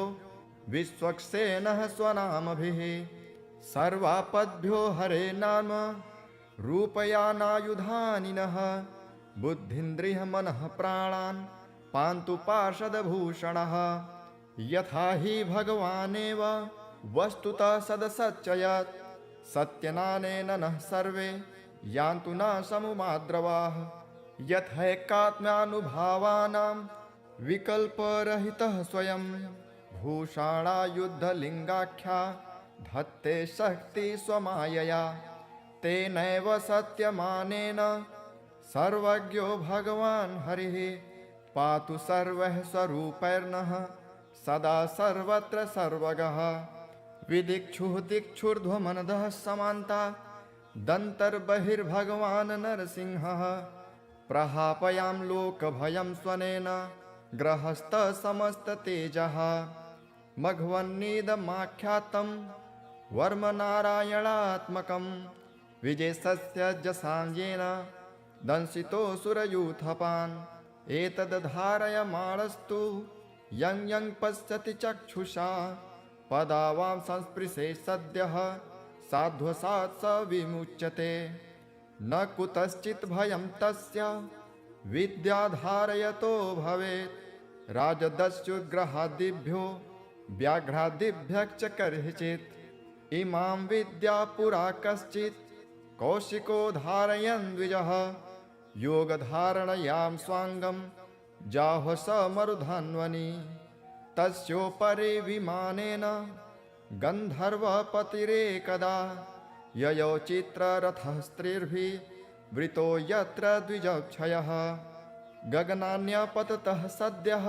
विश्वक्सेनः स्वनामभिः सर्वापद्भ्यो हरे नाम रूपयानायुधानिनः बुद्धिन्द्रियः मनः प्राणान् पान्तु पार्षदभूषणः यथा हि भगवानेव वस्तुतः सदसच्चयत् सत्यनानेन नः सर्वे यान्तु न समुमाद्रवाः यथैकात्म्यानुभावानां विकल्परहितः स्वयं भूषाणायुद्धलिङ्गाख्या धत्ते शक्ति स्वमायया तेनैव सत्यमानेन सर्वज्ञो भगवान् हरिः पातु सर्वः स्वरूपैर्नः सदा सर्वत्र सर्वगः विदिक्षुः दिक्षुर्ध्वमनदः समान्ता दन्तर्बहिर्भगवान् नरसिंहः प्रहापयां लोकभयं स्वनेन ग्रहस्थसमस्ततेजः मघवन्निदमाख्यातं वर्मनारायणात्मकं विजयस्य जसाञ्जेन दंशितोऽसुरयूथपान् एतद्धारयमाणस्तु यं यं पश्यति चक्षुषा पदावां संस्पृशे सद्यः साध्वसात् स विमुच्यते न कुतश्चित् भयं तस्य विद्याधारयतो भवेत् राजदस्युग्रहादिभ्यो व्याघ्रादिभ्यश्च कर्हिचित् इमां विद्या पुरा कश्चित् कौशिको धारयन् द्विजः योगधारणयां स्वाङ्गं जाहो स मरुधन्वनि तस्योपरि विमानेन गन्धर्वपतिरेकदा ययौ चित्ररथः स्त्रीर्भिः वृतो यत्र द्विजक्षयः गगनान्यपततः सद्यः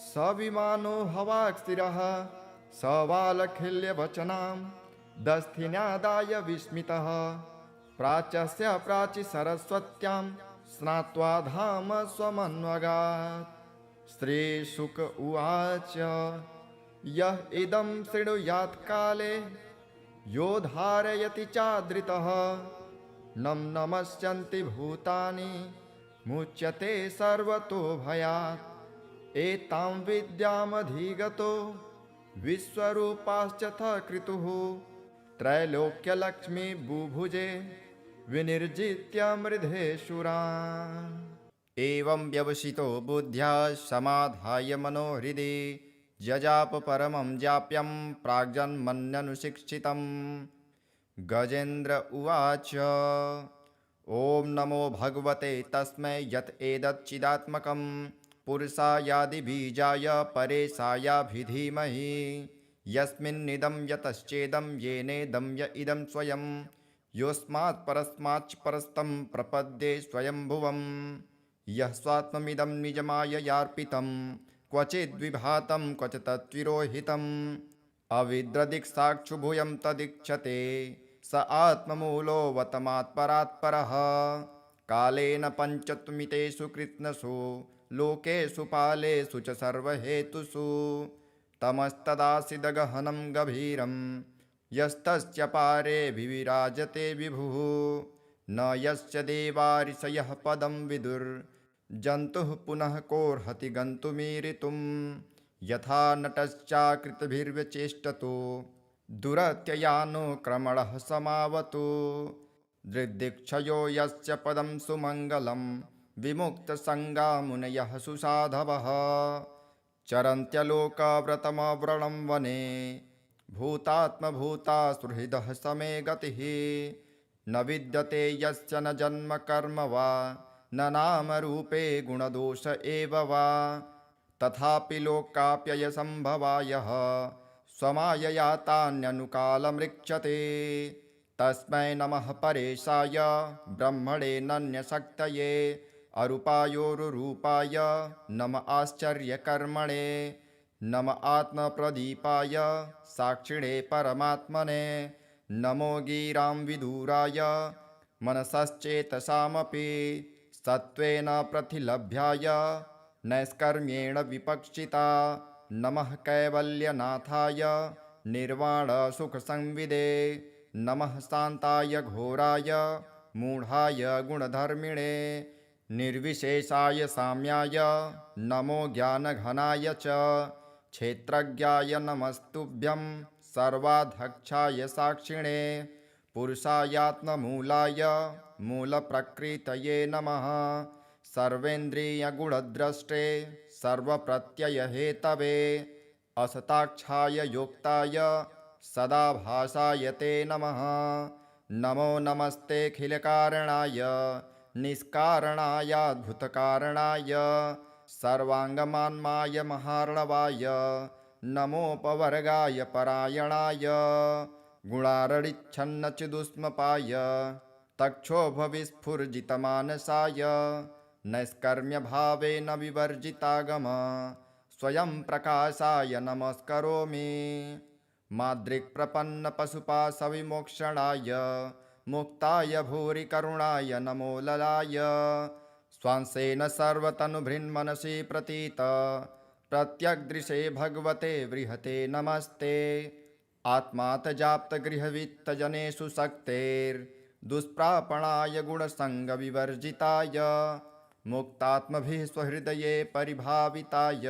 स विमानो हवाक्स्थिरः स वालखिल्यवचनां दस्थिन्यादाय विस्मितः प्राच्यस्य प्राचि सरस्वत्यां स्नात्वा धाम स्वमन्वगात् श्रीशुक उवाच यः इदं शृणुयात् काले यो धारयति चादृतः नं नमस्यन्ति भूतानि मुच्यते सर्वतो भयात् एतां विद्यामधिगतो विश्वरूपाश्चथ क्रतुः त्रैलोक्यलक्ष्मी बुभुजे विनिर्जित्य मृधेशुरान् एवं व्यवसितो बुद्ध्या समाधाय मनोहृदि जजाप परमं जाप्यं प्राग्जन्मन्यनुशिक्षितं गजेन्द्र उवाच ॐ नमो भगवते तस्मै यत् एतच्चिदात्मकं पुरुषायादिबीजाय परेशायाभिधीमहि यस्मिन्निदं यतश्चेदं येनेदं य इदं स्वयं योऽस्मात् परस्माच्च परस्तं प्रपद्ये स्वयंभुवं यः स्वात्ममिदं निजमाययार्पितं क्वचिद्विभातं क्वच तत्विरोहितम् अविद्रदिक्साक्षुभूयं तदीक्षते स आत्ममूलोऽवतमात्परात्परः कालेन पञ्चत्वमितेषु कृत्स्नसु लोकेषु पालेषु च सर्वहेतुषु तमस्तदासीदगहनं गभीरं यस्तस्य पारे विविराजते विभुः न यस्य देवारिषयः पदं विदुर्जन्तुः पुनः कोर्हति गन्तुमीरितुं यथा नटश्चाकृतभिर्व्यचेष्टतो दुरत्ययानुक्रमणः समावतु दृग्दिक्षयो यस्य पदं सुमङ्गलं विमुक्तसङ्गा मुनयः सुसाधवः चरन्त्यलोकव्रतमव्रणं वने भूतात्मभूता सुहृदः समे गतिः न विद्यते यस्य न जन्म कर्म वा न नाम रूपे गुणदोष एव वा तथापि लोकाप्ययसम्भवायः स्वमायया तान्यनुकालमृक्षते तस्मै नमः परेशाय ब्रह्मणे नन्यशक्तये अरूपायोरुरूपाय नम आश्चर्यकर्मणे नम आत्मप्रदीपाय साक्षिणे परमात्मने नमो गिरां विदुराय मनसश्चेतसामपि सत्त्वेन प्रतिलभ्याय नैष्कर्म्येण विपक्षिता नमः कैवल्यनाथाय निर्वाणसुखसंविदे नमः शान्ताय घोराय मूढाय गुणधर्मिणे निर्विशेषाय साम्याय नमो ज्ञानघनाय च क्षेत्रज्ञाय नमस्तुभ्यं सर्वाध्यक्षाय साक्षिणे पुरुषायात्ममूलाय मूलप्रकृतये नमः सर्वेन्द्रियगुणद्रष्टे सर्वप्रत्ययहेतवे असताक्षाय योक्ताय सदाभासाय ते नमः नमो नमस्तेऽखिलकारणाय निष्कारणायाद्भुतकारणाय सर्वाङ्गमान्माय महार्णवाय नमोपवर्गाय परायणाय गुणारडिच्छन्नचिदुष्मपाय तक्षोभविस्फुर्जितमानसाय नैष्कर्म्यभावेन विवर्जितागम स्वयं प्रकाशाय नमस्करोमि माद्रिक्प्रपन्नपशुपाशविमोक्षणाय मुक्ताय भूरि करुणाय नमो ललाय स्वांसेन सर्वतनुभृन्मनसि प्रतीत प्रत्यग्दृशे भगवते बृहते नमस्ते आत्मातजाप्तगृहवित्तजनेषु शक्तेर्दुष्प्रापणाय गुणसङ्गविवर्जिताय मुक्तात्मभिः स्वहृदये परिभाविताय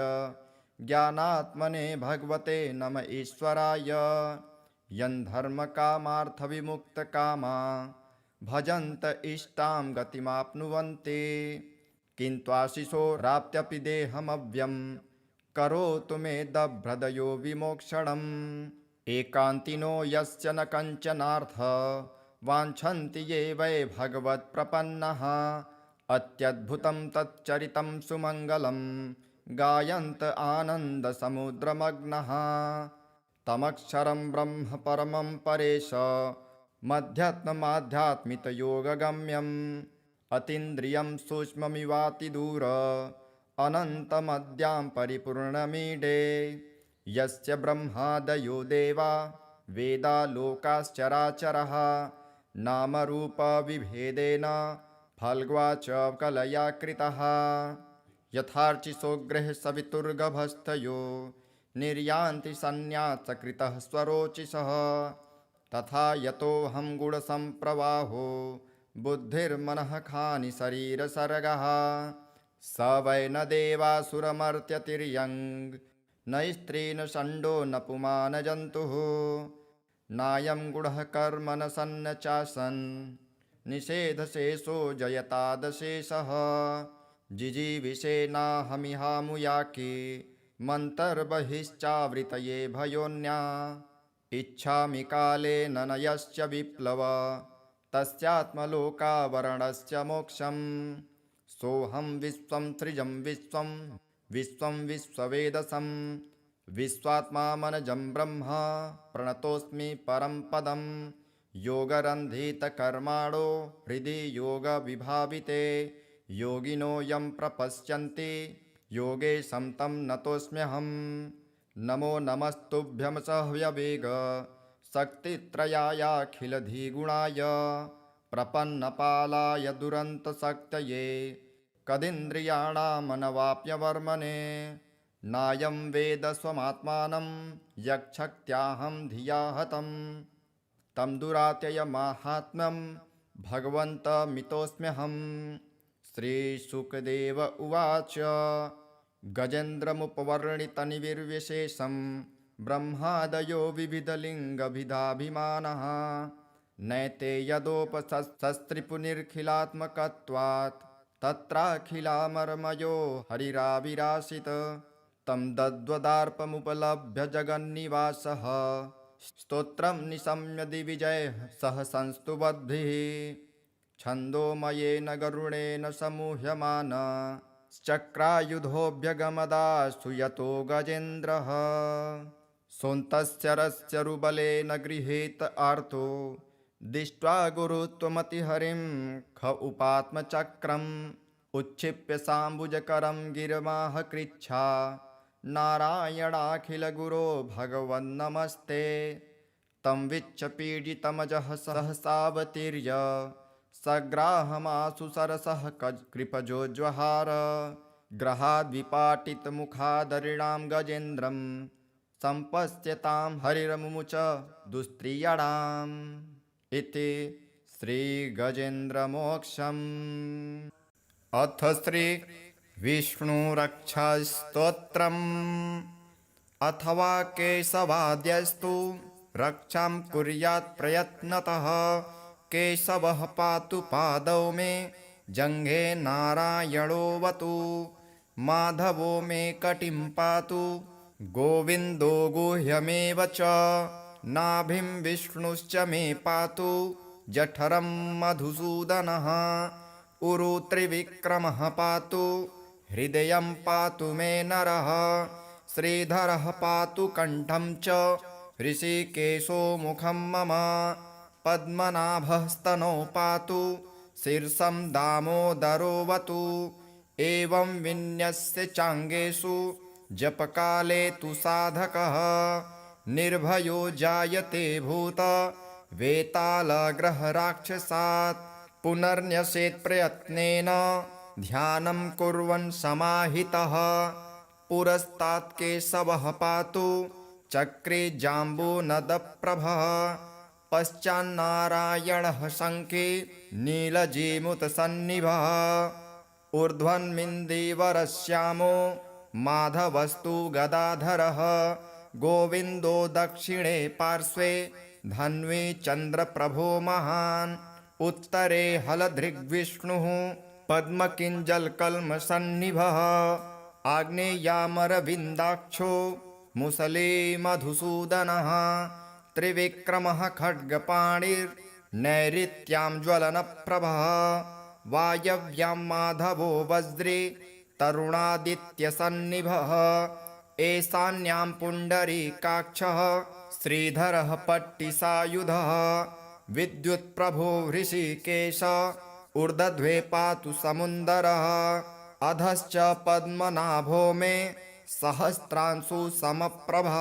ज्ञानात्मने भगवते नम ईश्वराय यन्धर्मकामार्थविमुक्तकामा भजन्त इष्टां गतिमाप्नुवन्ति किन्त्वाशिशोराप्त्यपि देहमव्यं करोतु मे दभ्रदयो विमोक्षणम् एकान्तिनो यस्य न कञ्चनार्थ वाञ्छन्ति ये वै भगवत्प्रपन्नः अत्यद्भुतं तच्चरितं सुमङ्गलं गायन्त आनन्दसमुद्रमग्नः तमक्षरं ब्रह्म परमं परेश मध्यात्ममाध्यात्मितयोगगम्यम् अतीन्द्रियं सूक्ष्ममिवातिदूर अनन्तमद्यां परिपूर्णमीडे यस्य ब्रह्मादयो देवा वेदा लोकाश्चराचरः नामरूपविभेदेन फल्ग्वा च कलया कृतः यथार्चिसोग्रः सवितुर्गभस्थयो निर्यान्ति सन्न्यासकृतः स्वरोचिषः तथा यतोऽहं गुणसम्प्रवाहो बुद्धिर्मनः खानि शरीरसर्गः स वै न देवासुरमर्त्यतिर्यङ् न स्त्री न षण्डो न पुमान् जन्तुः नायं गुणः कर्म न सन्न चासन् निषेधशेषो जयतादशेषः जिजीविषेनाहमिहामुयाके मन्तर्बहिश्चावृतये भयोन्या इच्छामि कालेन न यस्य विप्लव तस्यात्मलोकावरणस्य मोक्षम् सोऽहं विश्वं सृजं विश्वं विश्वं विश्ववेदसं विश्वात्मामनजं ब्रह्म प्रणतोऽस्मि परं पदं योगरन्धितकर्माणो हृदि योगविभाविते योगिनो यं प्रपश्यन्ति योगेशं तं नतोऽस्म्यहम् नमो नमस्तुभ्यं सह्यवेग शक्तित्रयायाखिलधिगुणाय प्रपन्नपालाय दुरन्तशक्तये कदिन्द्रियाणामनवाप्यवर्मणे नायं वेद स्वमात्मानं यक्षक्त्याहं धिया हतं तं दुरात्ययमाहात्म्यं भगवन्तमितोऽस्म्यहम् श्रीशुकदेव उवाच गजेन्द्रमुपवर्णितनिर्विशेषं ब्रह्मादयो विविधलिङ्गभिधाभिमानः नैते यदोपशस्त्रिपुनिर्खिलात्मकत्वात् तत्राखिलामर्मयो हरिराविरासित तं दद्वदार्पमुपलभ्य जगन्निवासः स्तोत्रं निशम्य दिविजयः सह संस्तुवद्भिः छन्दोमयेन गरुडेन समूह्यमान चक्रायुधोऽभ्यगमदास्तु यतो गजेन्द्रः सोऽन्तस्य रस्य रुबलेन गृहीत आर्तो दृष्ट्वा गुरुत्वमतिहरिं ख उपात्मचक्रम् उच्छिप्य साम्बुजकरं गिरमाह कृच्छा नारायणाखिलगुरो भगवन्नमस्ते तं वीक्ष्य सहसावतीर्य सग्राहमासु सरसः कृपजोज्वहार ग्रहाद्विपाटितमुखादरिणां गजेन्द्रं सम्पश्यतां हरिरमुमुच दुस्त्रियणाम् इति श्रीगजेन्द्रमोक्षम्। अथ श्रीविष्णुरक्षास्तोत्रम्। अथवा केशवाद्यस्तु रक्षां कुर्यात् प्रयत्नतः केशवः पातु पादौ मे जङ्घे नारायणोऽवतु माधवो मे कटिं पातु गोविन्दो गुह्यमेव च नाभिं विष्णुश्च मे पातु जठरं मधुसूदनः उरु त्रिविक्रमः पातु हृदयं पातु मे नरः श्रीधरः पातु कण्ठं च ऋषिकेशो मुखं मम पद्मनाभः स्तनौ पातु शीर्षं दामोदरोऽवतु एवं विन्यस्य चाङ्गेषु जपकाले तु साधकः निर्भयो जायते भूत वेतालग्रहराक्षसात् पुनर्न्यसेत् प्रयत्नेन ध्यानं कुर्वन् समाहितः पुरस्तात् केशवः पातु चक्रे जाम्बूनदप्रभः पश्चान्नारायणः शङ्खे नीलजीमुतसन्निभः ऊर्ध्वन्मिन्दीवरश्यामो माधवस्तु गदाधरः गोविन्दो दक्षिणे पार्श्वे धन्वी चन्द्रप्रभो महान् उत्तरे हलधृग्विष्णुः पद्मकिञ्जलकल्मषन्निभः आग्नेयामरविन्दाक्षो मुसले मधुसूदनः त्रिविक्रमः खड्गपाणिर्नैऋत्यां ज्वलनप्रभः वायव्यां माधवो वज्रे तरुणादित्यसन्निभः ईशान्यां पुण्डरीकाक्षः श्रीधरः पट्टिसायुधः विद्युत्प्रभो हृषीकेश ऊर्ध्वे पातु समुन्दरः अधश्च पद्मनाभो मे सहस्रांशु समप्रभः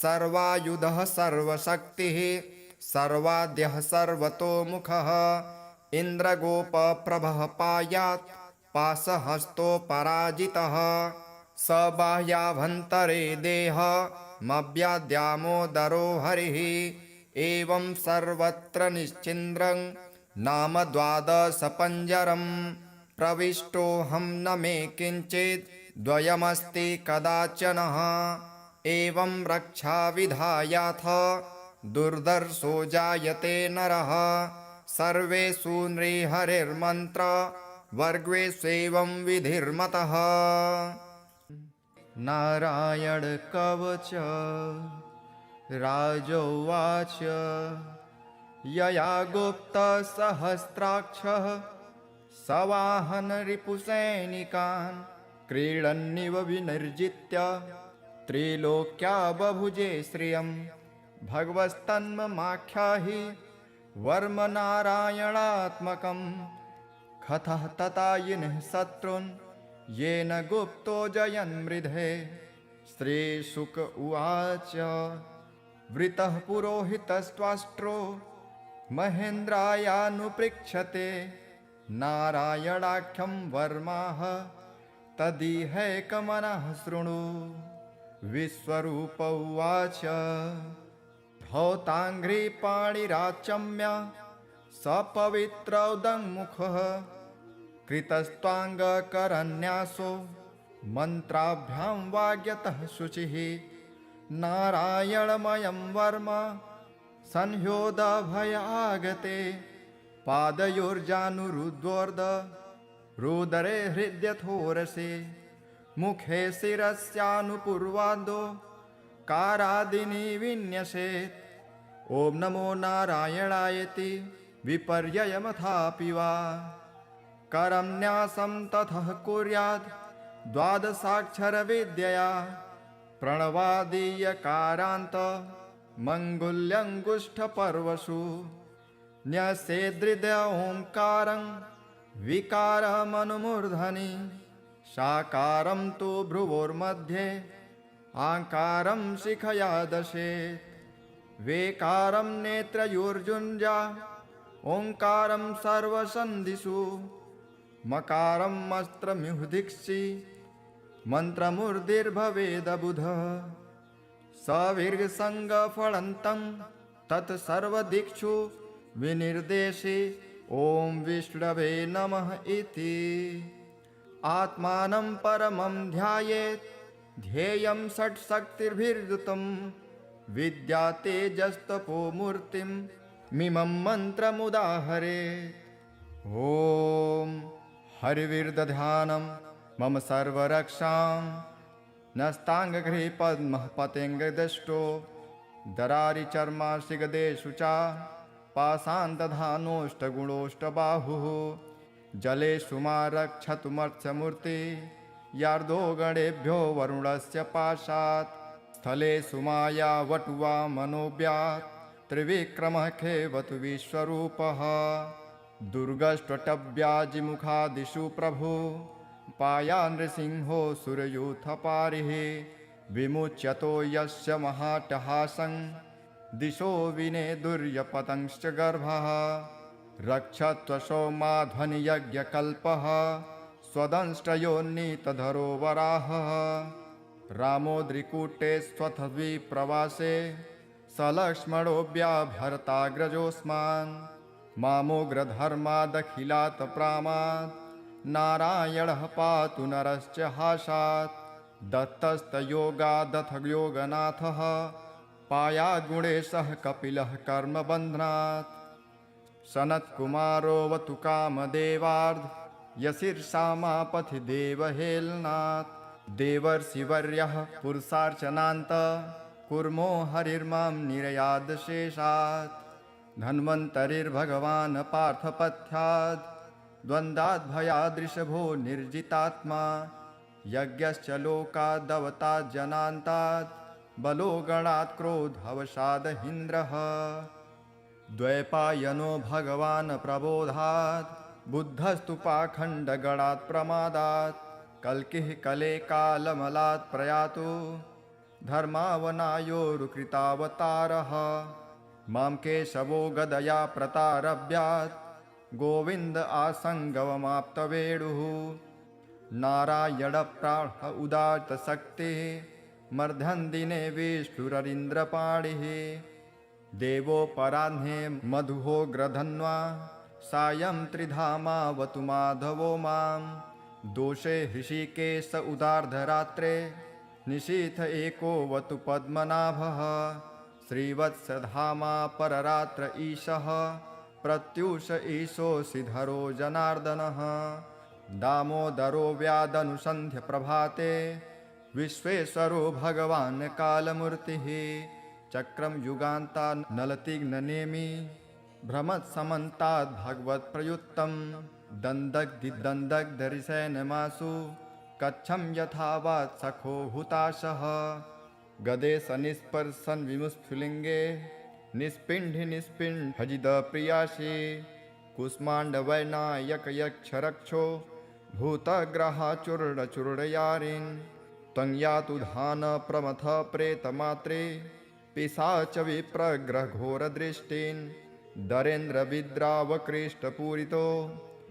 सर्वायुधः सर्वशक्तिः सर्वाद्यः सर्वतोमुखः इन्द्रगोपप्रभः पायात् पाशहस्तोपराजितः स बाह्याभ्यन्तरे देहमव्याद्यामोदरो हरिः एवं सर्वत्र निश्चिन्द्रं नाम द्वादशपञ्जरं प्रविष्टोऽहं न मे किञ्चित् द्वयमस्ति कदाचनः एवं रक्षाविधायाथ दुर्धर्षो जायते नरः सर्वेषु नृहरिर्मन्त्र वर्गेष्वेवं विधिर्मतः। नारायण कवच राजोवाच यया गुप्तसहस्राक्षः सवाहन रिपुसैनिकान् क्रीडन्निव विनिर्जित्य त्रिलोक्या बभुजे श्रियं भगवस्तन्ममाख्याहि वर्म नारायणात्मकं कथः ततायिनः शत्रून् येन गुप्तो जयन्मृधे। श्रीशुक उवाच वृतः पुरोहितस्त्वाष्ट्रो महेन्द्रायानुपृच्छते नारायणाख्यं वर्माः तदिहैकमनः शृणु। विश्वरूप उवाच धौताङ्घ्रिपाणिराचम्य सपवित्रौदङ्मुखः कृतस्त्वाङ्गकरन्यासो मन्त्राभ्यां वाग्यतः शुचिः नारायणमयं वर्म संह्योदभयागते पादयोर्जानुरुद्वोर्ध रुदरे हृद्यथोरसे मुखे शिरस्यानुपूर्वादो कारादीनि विन्यसेत्। ॐ नमो नारायणायेति विपर्ययमथापि वा। करन्यासं ततः कुर्यात् द्वादशाक्षरविद्यया। प्रणवादीयकारान्त मङ्गुल्यङ्गुष्ठपर्वसु। न्यसेदृदय ओङ्कारं विकारमनुमूर्धनि। साकारं तु भ्रुवोर्मध्ये आकारं शिखया दशेत्। वेकारं नेत्रयोर्जुञ्जा ओङ्कारं सर्वसन्धिषु। मकारं मस्त्रमिहुदिक्षि मन्त्रमूर्धिर्भवेदबुधः। सविर्गसङ्गफलन्तं तत्सर्वदिक्षु विनिर्देशे। ॐ विष्णवे नमः इति। आत्मानं परमं ध्यायेत् ध्येयं षट्शक्तिर्भिर्युतं। विद्या तेजस्तपो मूर्तिं मिमं मन्त्रमुदाहरेत्। ॐ हरिविर्दधानं मम सर्वरक्षां। नस्ताङ्गगृहे पद्मः पतेङ्गदष्टो। दरारिचर्माशिगदेषु च पाषाणदधानोष्टगुणोष्टबाहुः। जलेषु मा रक्षतुमर्त्यमूर्ति यार्दो गणेभ्यो वरुणस्य पाशात्। स्थलेषु माया वटुवा मनोव्यात् त्रिविक्रमः खेवतु विश्वरूपः। दुर्गष्ट्वटव्याजिमुखादिषु प्रभु पाया नृसिंहो सुरयूथपारिः। विमुच्यतो यस्य महाटहासं दिशो विनेदुर्यपतंश्च गर्भः। रक्षत्वशो माध्वनियज्ञकल्पः स्वदंष्ट्रयोन्नीतधरो वराहः। रामोद्रिकूटे स्वथद्विप्रवासे सलक्ष्मणोऽभ्याभरताग्रजोऽस्मान्। मामोग्रधर्मादखिलात् प्रामात् नारायणः पातु नरश्च हासात्। दत्तस्तयोगादथ योगनाथः पायाद्गुणेशः कपिलः कर्मबन्धनात्। सनत्कुमारोऽवतु कामदेवार्ध यशीर्षामापथि देवहेलनात्। देवर्षिवर्यः पुरुषार्चनान्त कुर्मो हरिर्मां निरयादशेषात्। धन्वन्तरिर्भगवान् पार्थपथ्याद् द्वन्द्वाद्भयादृशभो निर्जितात्मा। यज्ञश्च लोकादवतात् जनान्तात् बलो गणात् क्रोधवशादहीन्द्रः। द्वैपायनो भगवान् प्रबोधात् बुद्धस्तु पाखण्डगणात् प्रमादात्। कल्किः कले कालमलात् प्रयातु धर्मावनायोरुकृतावतारः। मां केशवो गदया प्रतारभ्यात् गोविन्द आसङ्गवमाप्तवेणुः। नारायणप्राण उदात्तशक्तिः मर्धन्दिने विष्णुररीन्द्रपाणिः। देवोपराह्ने मधुहोग्रधन्वा सायं त्रिधामावतु माधवो मां। दोषे हृषीकेश उदार्धरात्रे निशीथ एकोऽवतु पद्मनाभः। श्रीवत्सधामा पररात्र ईशः प्रत्यूष ईशोऽसिधरो जनार्दनः। दामोदरो व्यादनुसन्ध्य प्रभाते विश्वेश्वरो भगवान् कालमूर्तिः। चक्रं युगान्ता नलतिग्ननेमि भ्रमत्समन्ताद् भगवत्प्रयुक्तं। दन्दग्धिदन्दग्धरिसेनमासु कच्छं यथावात् सखो हुताशः। गदे सनिस्पर्शन विमुस्फुलिङ्गे निष्पिण्ढि निष्पिण्ढजिदप्रियासि। कुष्माण्डवैनायकयक्षरक्षो भूतग्रहाचूर्णचूर्णयारिन्। त्वं यातु धान प्रमथ प्रेतमात्रे पिशाच विप्रग्रहघोरदृष्टिन्। दरेन्द्रविद्रावकृष्टपूरितो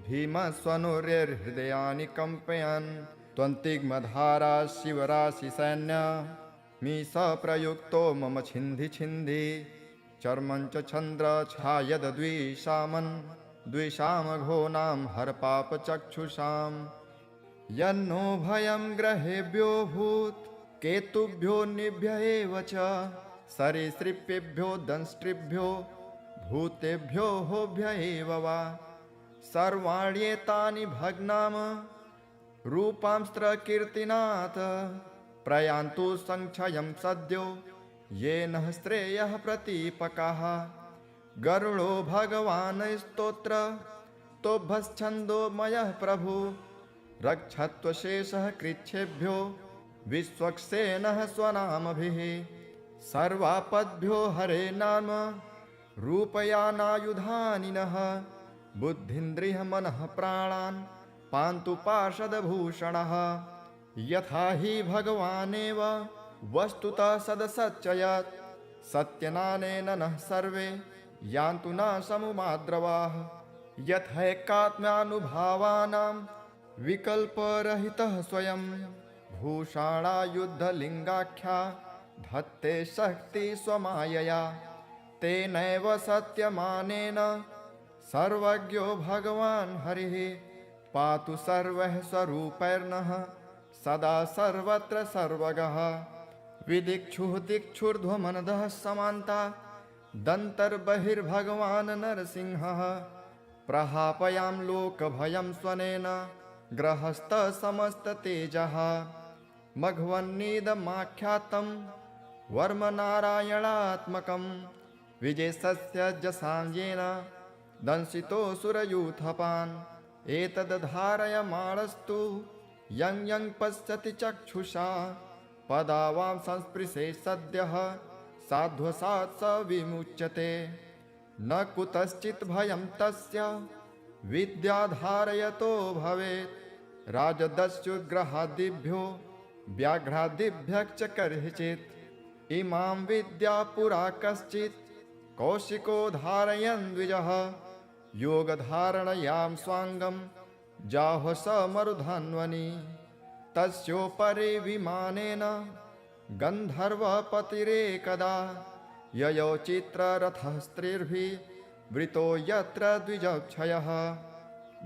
भीमस्वनुर्हृदयानि कम्पयन्। त्वन्तिग्मधारा शिवराशिसैन्य मीश प्रयुक्तो मम छिन्धि छिन्धि। चर्मं च चन्द्र छायद्विषामन् द्विषामघोनां हरपापचक्षुषां। यन्नो भयं ग्रहेभ्यो भूत् केतुभ्यो निभ्य एव च। सरीसृपेभ्यो दंष्ट्रिभ्यो भूतेभ्यो होभ्य एव वा। सर्वाण्येतानि भग्नाम रूपांस्त्रकीर्तिनाथ प्रयान्तु संक्षयं सद्यो येन श्रेयः प्रतीपकाः। गरुडो भगवान् स्तोत्र तोभश्छन्दोमयः प्रभु। रक्षत्वशेषः कृच्छेभ्यो विश्वक्सेनः स्वनामभिः। सर्वापद्भ्यो हरे नाम रूपयानायुधानि नः। बुद्धिन्द्रियः मनः प्राणान् पान्तु पार्षदभूषणः। यथा हि भगवानेव वस्तुतः सदसच्चयत् सत्यनानेन नः सर्वे यान्तु न समुमाद्रवाः। यथैकात्म्यानुभावानां विकल्परहितः स्वयं भूषाणायुद्धलिङ्गाख्या धत्ते शक्ति स्वमायया। तेनैव सत्यमानेन सर्वज्ञो भगवान् हरिः। पातु सर्वः स्वरूपैर्नः सदा सर्वत्र सर्वगः। विदिक्षुः दिक्षुर्ध्वमनदः समान्ता दन्तर्बहिर्भगवान् नरसिंहः। प्रहापयां लोकभयं स्वनेन ग्रहस्थ समस्ततेजः। मघवन्निदमाख्यातं वर्मनारायणात्मकं विजयस्य जसाञ्जेन दंशितोऽसुरयूथपान्। एतद्धारयमाणस्तु यं यं पश्यति चक्षुषा पदावां संस्पृशे सद्यः साध्वसात् स विमुच्यते। न कुतश्चित् भयं तस्य विद्याधारयतो भवेत्। राजदस्युग्रहादिभ्यो व्याघ्रादिभ्यः च कर्हिचित्। इमां विद्या पुरा कश्चित् कौशिको धारयन् द्विजः। योगधारणयां स्वाङ्गं जाहो स मरुधन्वनि। तस्योपरि विमानेन गन्धर्वपतिरेकदा। ययो चित्ररथः स्त्रीर्भिः वृतो यत्र द्विजक्षयः।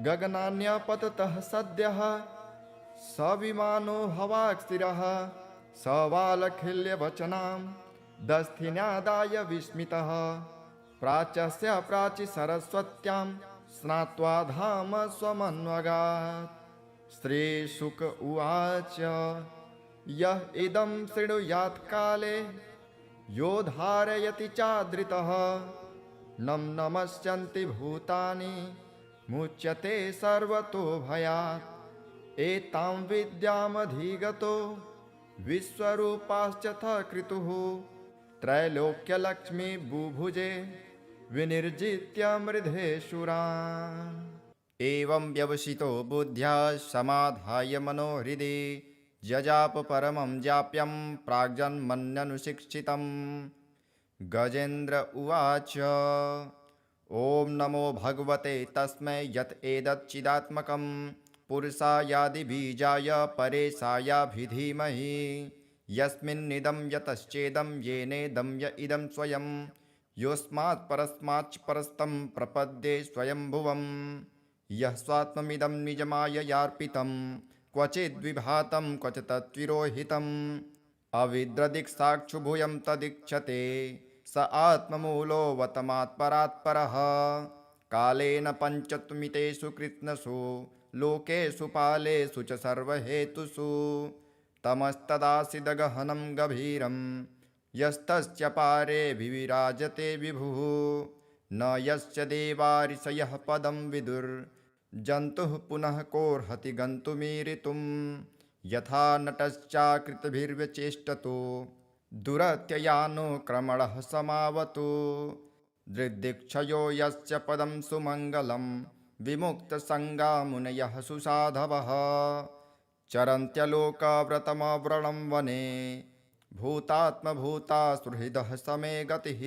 गगनान्यपततः सद्यः स विमानो हवाक्स्थिरः। स वालखिल्यवचनां दस्थिन्यादाय विस्मितः। प्राच्यस्य प्राचि सरस्वत्यां स्नात्वा धाम स्वमन्वगात्। श्रीशुक उवाच यः इदं शृणुयात् काले यो धारयति चादृतः। नं नमस्यन्ति भूतानि मुच्यते सर्वतो भयात्। एतां विद्यामधिगतो विश्वरूपाश्च कृतुः। त्रैलोक्यलक्ष्मी बुभुजे विनिर्जित्य मृधेशुरान्। एवं व्यवसितो बुद्ध्या समाधाय मनोहृदि जजाप परमं जाप्यं प्राग्जन्मन्यनुशिक्षितम्। गजेन्द्र उवाच ॐ नमो भगवते तस्मै यत् एतच्चिदात्मकं पुरुषायादिबीजाय परेशायाभिधीमहि। यस्मिन्निदं यतश्चेदं येनेदं य इदं स्वयं योऽस्मात् परस्माच्च परस्तं प्रपद्ये स्वयंभुवम्। यः स्वात्ममिदं निजमाययार्पितं क्वचिद्विभातं क्वच तत्विरोहितम्। अविद्रदिक्साक्षुभूयं तदीक्षते स आत्ममूलोऽवतमात्परात्परः। कालेन पञ्चत्वमितेषु कृत्स्नसु लोकेषु पालेषु च सर्वहेतुषु। तमस्तदासीदगहनं गभीरं यस्तस्य पारे विविराजते विभुः। न यस्य देवारिषयः पदं विदुर्जन्तुः पुनः कोऽर्हति गन्तुमीरितुम्। यथा नटश्चाकृतिभिर्व्यचेष्टतो दुरत्ययानुक्रमणः समावतु। दृग्दिक्षयो यस्य पदं सुमङ्गलं विमुक्तसङ्गा मुनयः सुसाधवः। चरन्त्यलोकव्रतमव्रणं वने भूतात्मभूता सुहृदः समे गतिः।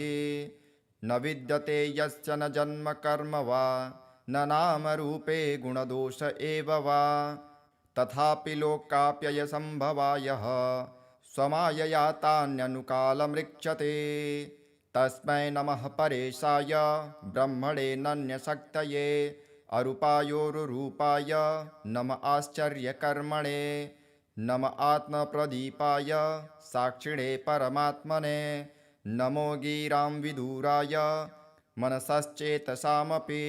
न विद्यते यस्य न जन्म कर्म वा न नामरूपे गुणदोष एव वा। तथापि लोकाप्ययसम्भवायः स्वमायया तान्यनुकालमृक्षते। तस्मै नमः परेशाय ब्रह्मणे नन्यशक्तये अरूपायोरुरूपाय नम आश्चर्यकर्मणे। नम आत्मप्रदीपाय साक्षिणे परमात्मने। नमो गिरां विदुराय मनसश्चेतसामपि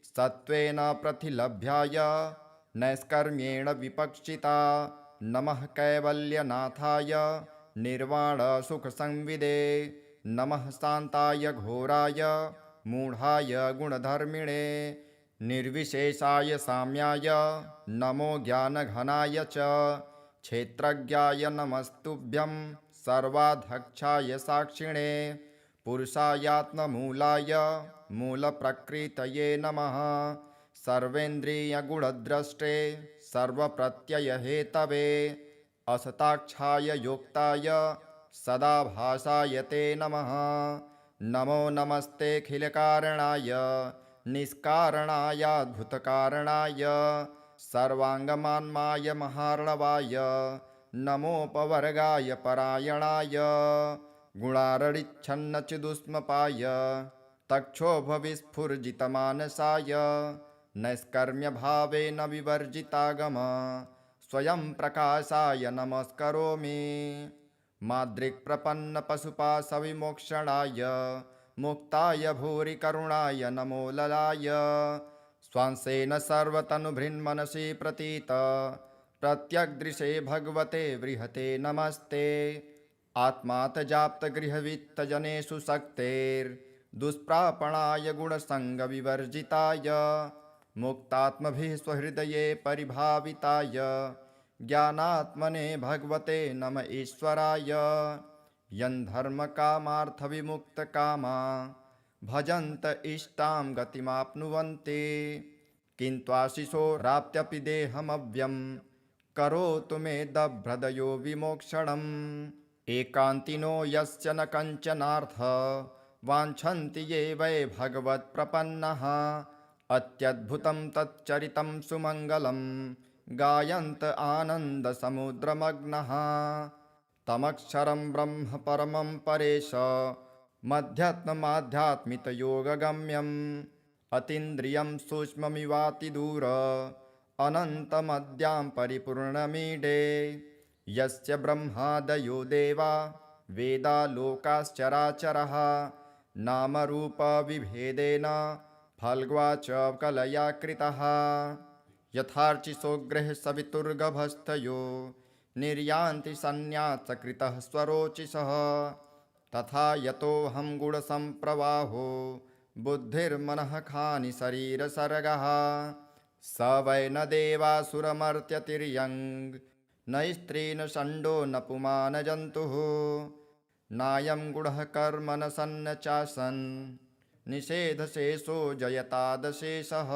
सत्त्वेन प्रतिलभ्याय नैष्कर्म्येण विपक्षिता नमः कैवल्यनाथाय निर्वाणसुखसंविदे नमः शान्ताय घोराय मूढाय गुणधर्मिणे निर्विशेषाय साम्याय नमो ज्ञानघनाय च क्षेत्रज्ञाय नमस्तुभ्यं सर्वाध्यक्षाय साक्षिणे पुरुषायात्ममूलाय मूलप्रकृतये नमः सर्वेन्द्रियगुणद्रष्टे सर्वप्रत्ययहेतवे असताक्षाय योक्ताय सदाभासाय ते नमः नमो नमस्तेऽखिलकारणाय निष्कारणायाद्भुतकारणाय सर्वाङ्गमान्माय महार्णवाय नमोपवर्गाय परायणाय गुणारडिच्छन्नचिदुष्मपाय तक्षोभविस्फुर्जितमानसाय नैष्कर्म्यभावेन विवर्जितागम स्वयं प्रकाशाय नमस्करोमि माद्रिक्प्रपन्नपशुपाशविमोक्षणाय मुक्ताय भूरि करुणाय नमो ललाय स्वांसेन सर्वतनुभृन्मनसि प्रतीत प्रत्यग्दृशे भगवते बृहते नमस्ते आत्मातजाप्तगृहवित्तजनेषु शक्तेर्दुष्प्रापणाय गुणसङ्गविवर्जिताय मुक्तात्मभिः स्वहृदये परिभाविताय ज्ञानात्मने भगवते नम ईश्वराय यन्धर्मकामार्थविमुक्तकामा भजन्त इष्टां गतिमाप्नुवन्ति किन्त्वाशिशोराप्त्यपि देहमव्यं करोतु मे दभ्रदयो विमोक्षणम् एकान्तिनो यस्य न कञ्चनार्थ वाञ्छन्ति ये वै भगवत्प्रपन्नः अत्यद्भुतं तच्चरितं सुमङ्गलं गायन्त आनन्दसमुद्रमग्नः तमक्षरं ब्रह्म परमं परेश मध्यात्ममाध्यात्मितयोगगम्यम् अतीन्द्रियं सूक्ष्ममिवातिदूर अनन्तमद्यां परिपूर्णमीडे यस्य ब्रह्मादयो देवा वेदा लोकाश्चराचरः नामरूपविभेदेन फल्ग्वा च कलया कृतः यथार्चिसोग्रः सवितुर्गभस्थयो निर्यान्ति सन्न्यासकृतः स्वरोचिषः तथा यतोऽहं गुणसम्प्रवाहो बुद्धिर्मनः खानि शरीरसर्गः स वै न देवासुरमर्त्यतिर्यङ् न स्त्री न षण्डो न पुमान् जन्तुः नायं गुणः कर्म न सन्न चासन् निषेधशेषो जयतादशेषः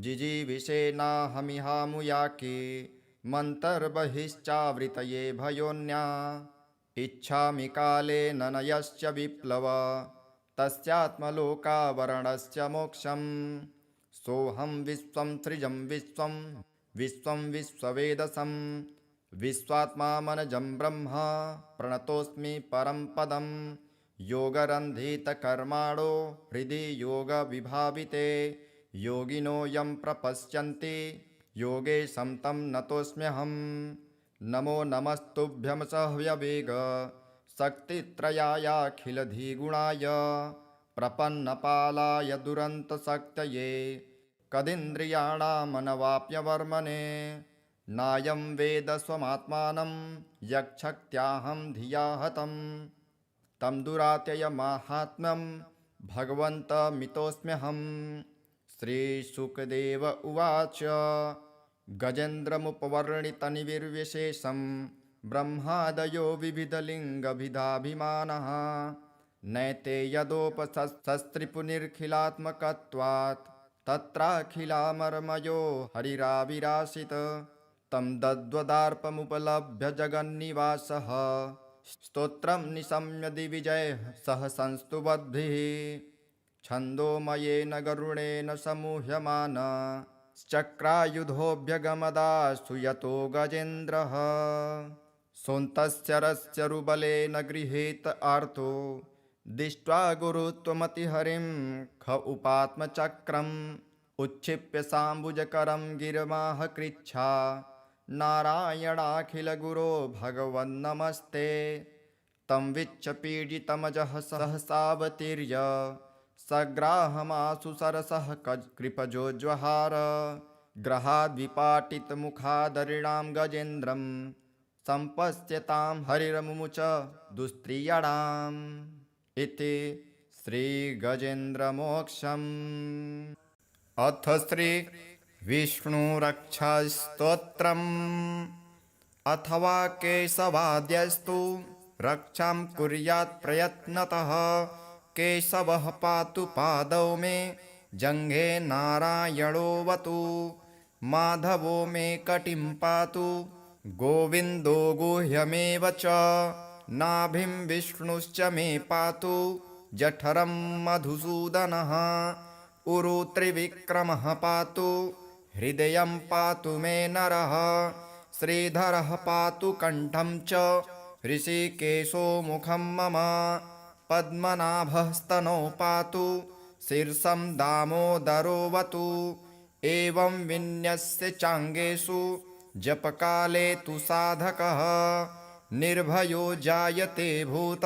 जिजीविषेनाहमिहामुयाके मन्तर्बहिश्चावृतये भयोन्या इच्छामि कालेन न यश्च विप्लव तस्यात्मलोकावरणस्य मोक्षम् सोऽहं विश्वं सृजं विश्वं विश्ववेदसं विश्वात्मामनजं ब्रह्म प्रणतोऽस्मि परं पदं योगरन्धितकर्माणो हृदि योगविभाविते योगिनो यं प्रपश्यन्ति योगेशं तं नतोऽस्म्यहं नमो नमस्तुभ्यं सह्यवेग शक्तित्रयायाखिलधिगुणाय प्रपन्नपालाय दुरन्तशक्तये कदिन्द्रियाणामनवाप्यवर्मणे नायं वेद स्वमात्मानं यक्षक्त्याहं धिया हतं तं दुरात्ययमाहात्म्यं भगवन्तमितोऽस्म्यहं श्रीशुकदेव उवाच गजेन्द्रमुपवर्णितनिर्विशेषं ब्रह्मादयो विविधलिङ्गभिधाभिमानः नैते यदोपसस्त्रिपुनिर्खिलात्मकत्वात् तत्राखिलामर्मयो हरिराविराशित तं दद्वदार्पमुपलभ्य जगन्निवासः स्तोत्रं निशम्य दिविजयः सह संस्तुवद्भिः छन्दोमयेन गरुणेन समूह्यमान चक्रायुधोऽभ्यगमदास्तु यतो गजेन्द्रः सोऽन्तस्य रस्यरुबलेन गृहीत आर्तो दृष्ट्वा गुरुत्वमतिहरिं ख उपात्मचक्रम् उच्छिप्य साम्बुजकरं गिरमाह कृच्छा नारायणाखिलगुरो भगवन्नमस्ते तं विच्छपीडितमजः सहसावतीर्य सग्राहमासु सरसः कृपजोज्वहार ग्रहाद्विपाटितमुखादरिणां गजेन्द्रं सम्पश्यतां हरिरमुमुच दुस्त्रियाणाम् इति श्रीगजेन्द्रमोक्षम्। अथ श्रीविष्णुरक्षास्तोत्रम्। अथवा केशवाद्यस्तु रक्षां कुर्यात् प्रयत्नतः। केशवः पातु पादौ मे जङ्घे नारायणोऽवतु। माधवो मे कटिं पातु गोविन्दो गुह्यमेव च। नाभिं विष्णुश्च मे पातु जठरं मधुसूदनः। उरु त्रिविक्रमः पातु हृदयं पातु मे नरः। श्रीधरः पातु कण्ठं च ऋषिकेशो मुखं मम। पद्मनाभः स्तनौ पातु शीर्षं दामोदरोऽवतु। एवं विन्यस्य चाङ्गेषु जपकाले तु साधकः निर्भयो जायते भूत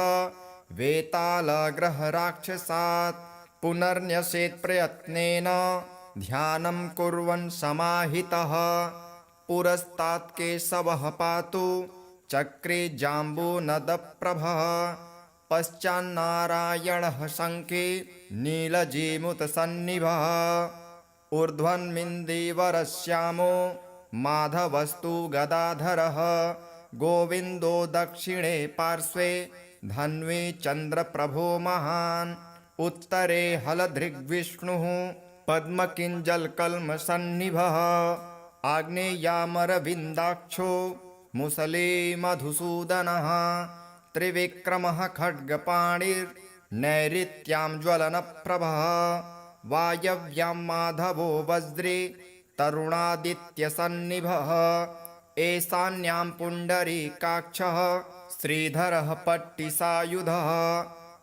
वेतालग्रहराक्षसात्। पुनर्न्यसेत् प्रयत्नेन ध्यानं कुर्वन् समाहितः। पुरस्तात् केशवः पातु चक्रे जाम्बूनदप्रभः। पश्चान्नारायणः शङ्खे नीलजीमुतसन्निभः। ऊर्ध्वन्मिन्दीवरश्यामो माधवस्तु गदाधरः। गोविन्दो दक्षिणे पार्श्वे धन्वी चन्द्रप्रभो महान्। उत्तरे हलधृग्विष्णुः पद्मकिञ्जलकल्मषन्निभः। आग्नेयामरविन्दाक्षो मुसले मधुसूदनः। त्रिविक्रमः खड्गपाणिर्नैऋत्यां ज्वलनप्रभः। वायव्यां माधवो वज्रे तरुणादित्यसन्निभः। ईशान्यां पुण्डरीकाक्षः श्रीधरः पट्टिसायुधः।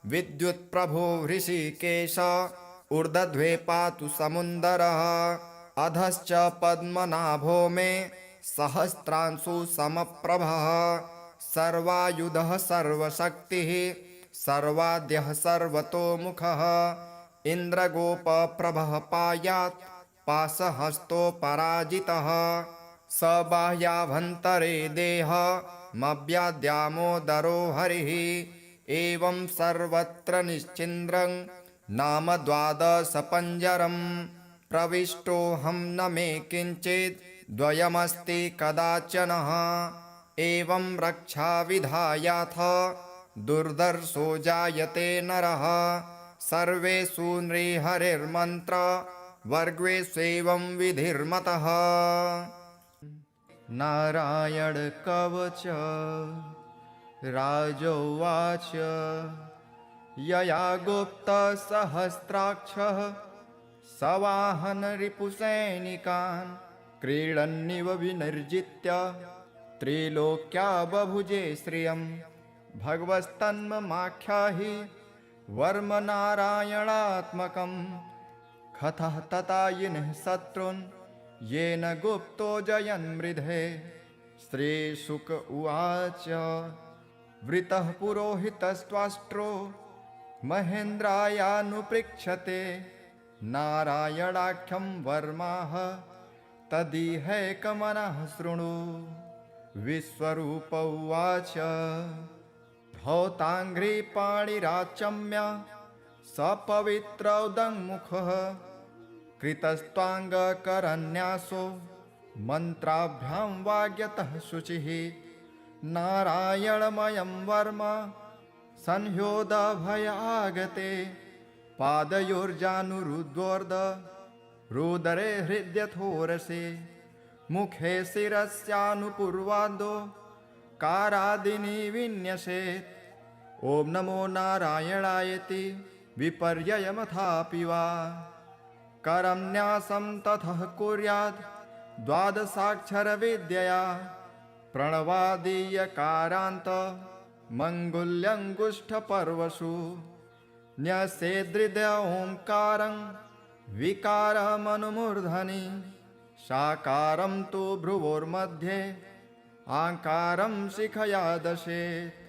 विद्युत्प्रभो हृषीकेश ऊर्ध्वे पातु समुन्दरः। अधश्च पद्मनाभो मे सहस्रांशु समप्रभः। सर्वायुधः सर्वशक्तिः सर्वाद्यः सर्वतोमुखः। इन्द्रगोपप्रभः पायात् पाशहस्तोपराजितः। स बाह्याभ्यन्तरे देहमव्याद्यामोदरो हरिः। एवं सर्वत्र निश्चिन्द्रं नाम द्वादशपञ्जरम्। प्रविष्टोऽहं न मे किञ्चित् द्वयमस्ति कदाचनः। एवं रक्षाविधायाथ दुर्धर्षो जायते नरः। सर्वेषु नृहरिर्मन्त्र वर्गेष्वेवं विधिर्मतः। नारायण कवच राजोवाच। यया गुप्तसहस्राक्षः सवाहन रिपुसैनिकान्। क्रीडन्निव विनिर्जित्य त्रिलोक्या बभुजे श्रियं। भगवस्तन्ममाख्याहि वर्म नारायणात्मकम्। कथः ततायिनः शत्रून् येन गुप्तो जयन्मृधे। श्रीशुक उवाच। वृतः पुरोहितस्त्वाष्ट्रो महेन्द्रायानुपृक्षते। नारायणाख्यं वर्माः तदिहैकमनः शृणु। विश्वरूप उवाच। धौताङ्घ्रिपाणिराचम्य सपवित्रौदङ्मुखः। कृतस्त्वाङ्गकरन्यासो मन्त्राभ्यां वाग्यतः शुचिः। नारायणमयं वर्म संह्योदभयागते। पादयोर्जानुरुद्वोर्ध रुदरे हृद्यथोरसे। मुखे शिरस्यानुपूर्वादो कारादिनी विन्यसेत्। ॐ नमो नारायणायेति विपर्ययमथापि वा। करं न्यासं ततः कुर्यात् द्वादशाक्षरविद्यया। प्रणवादीयकारान्त मङ्गुल्यङ्गुष्ठपर्वसु। न्यसेदृद ओङ्कारं विकारमनुमूर्धनि। साकारं तु भ्रुवोर्मध्ये आकारं शिखया दशेत्।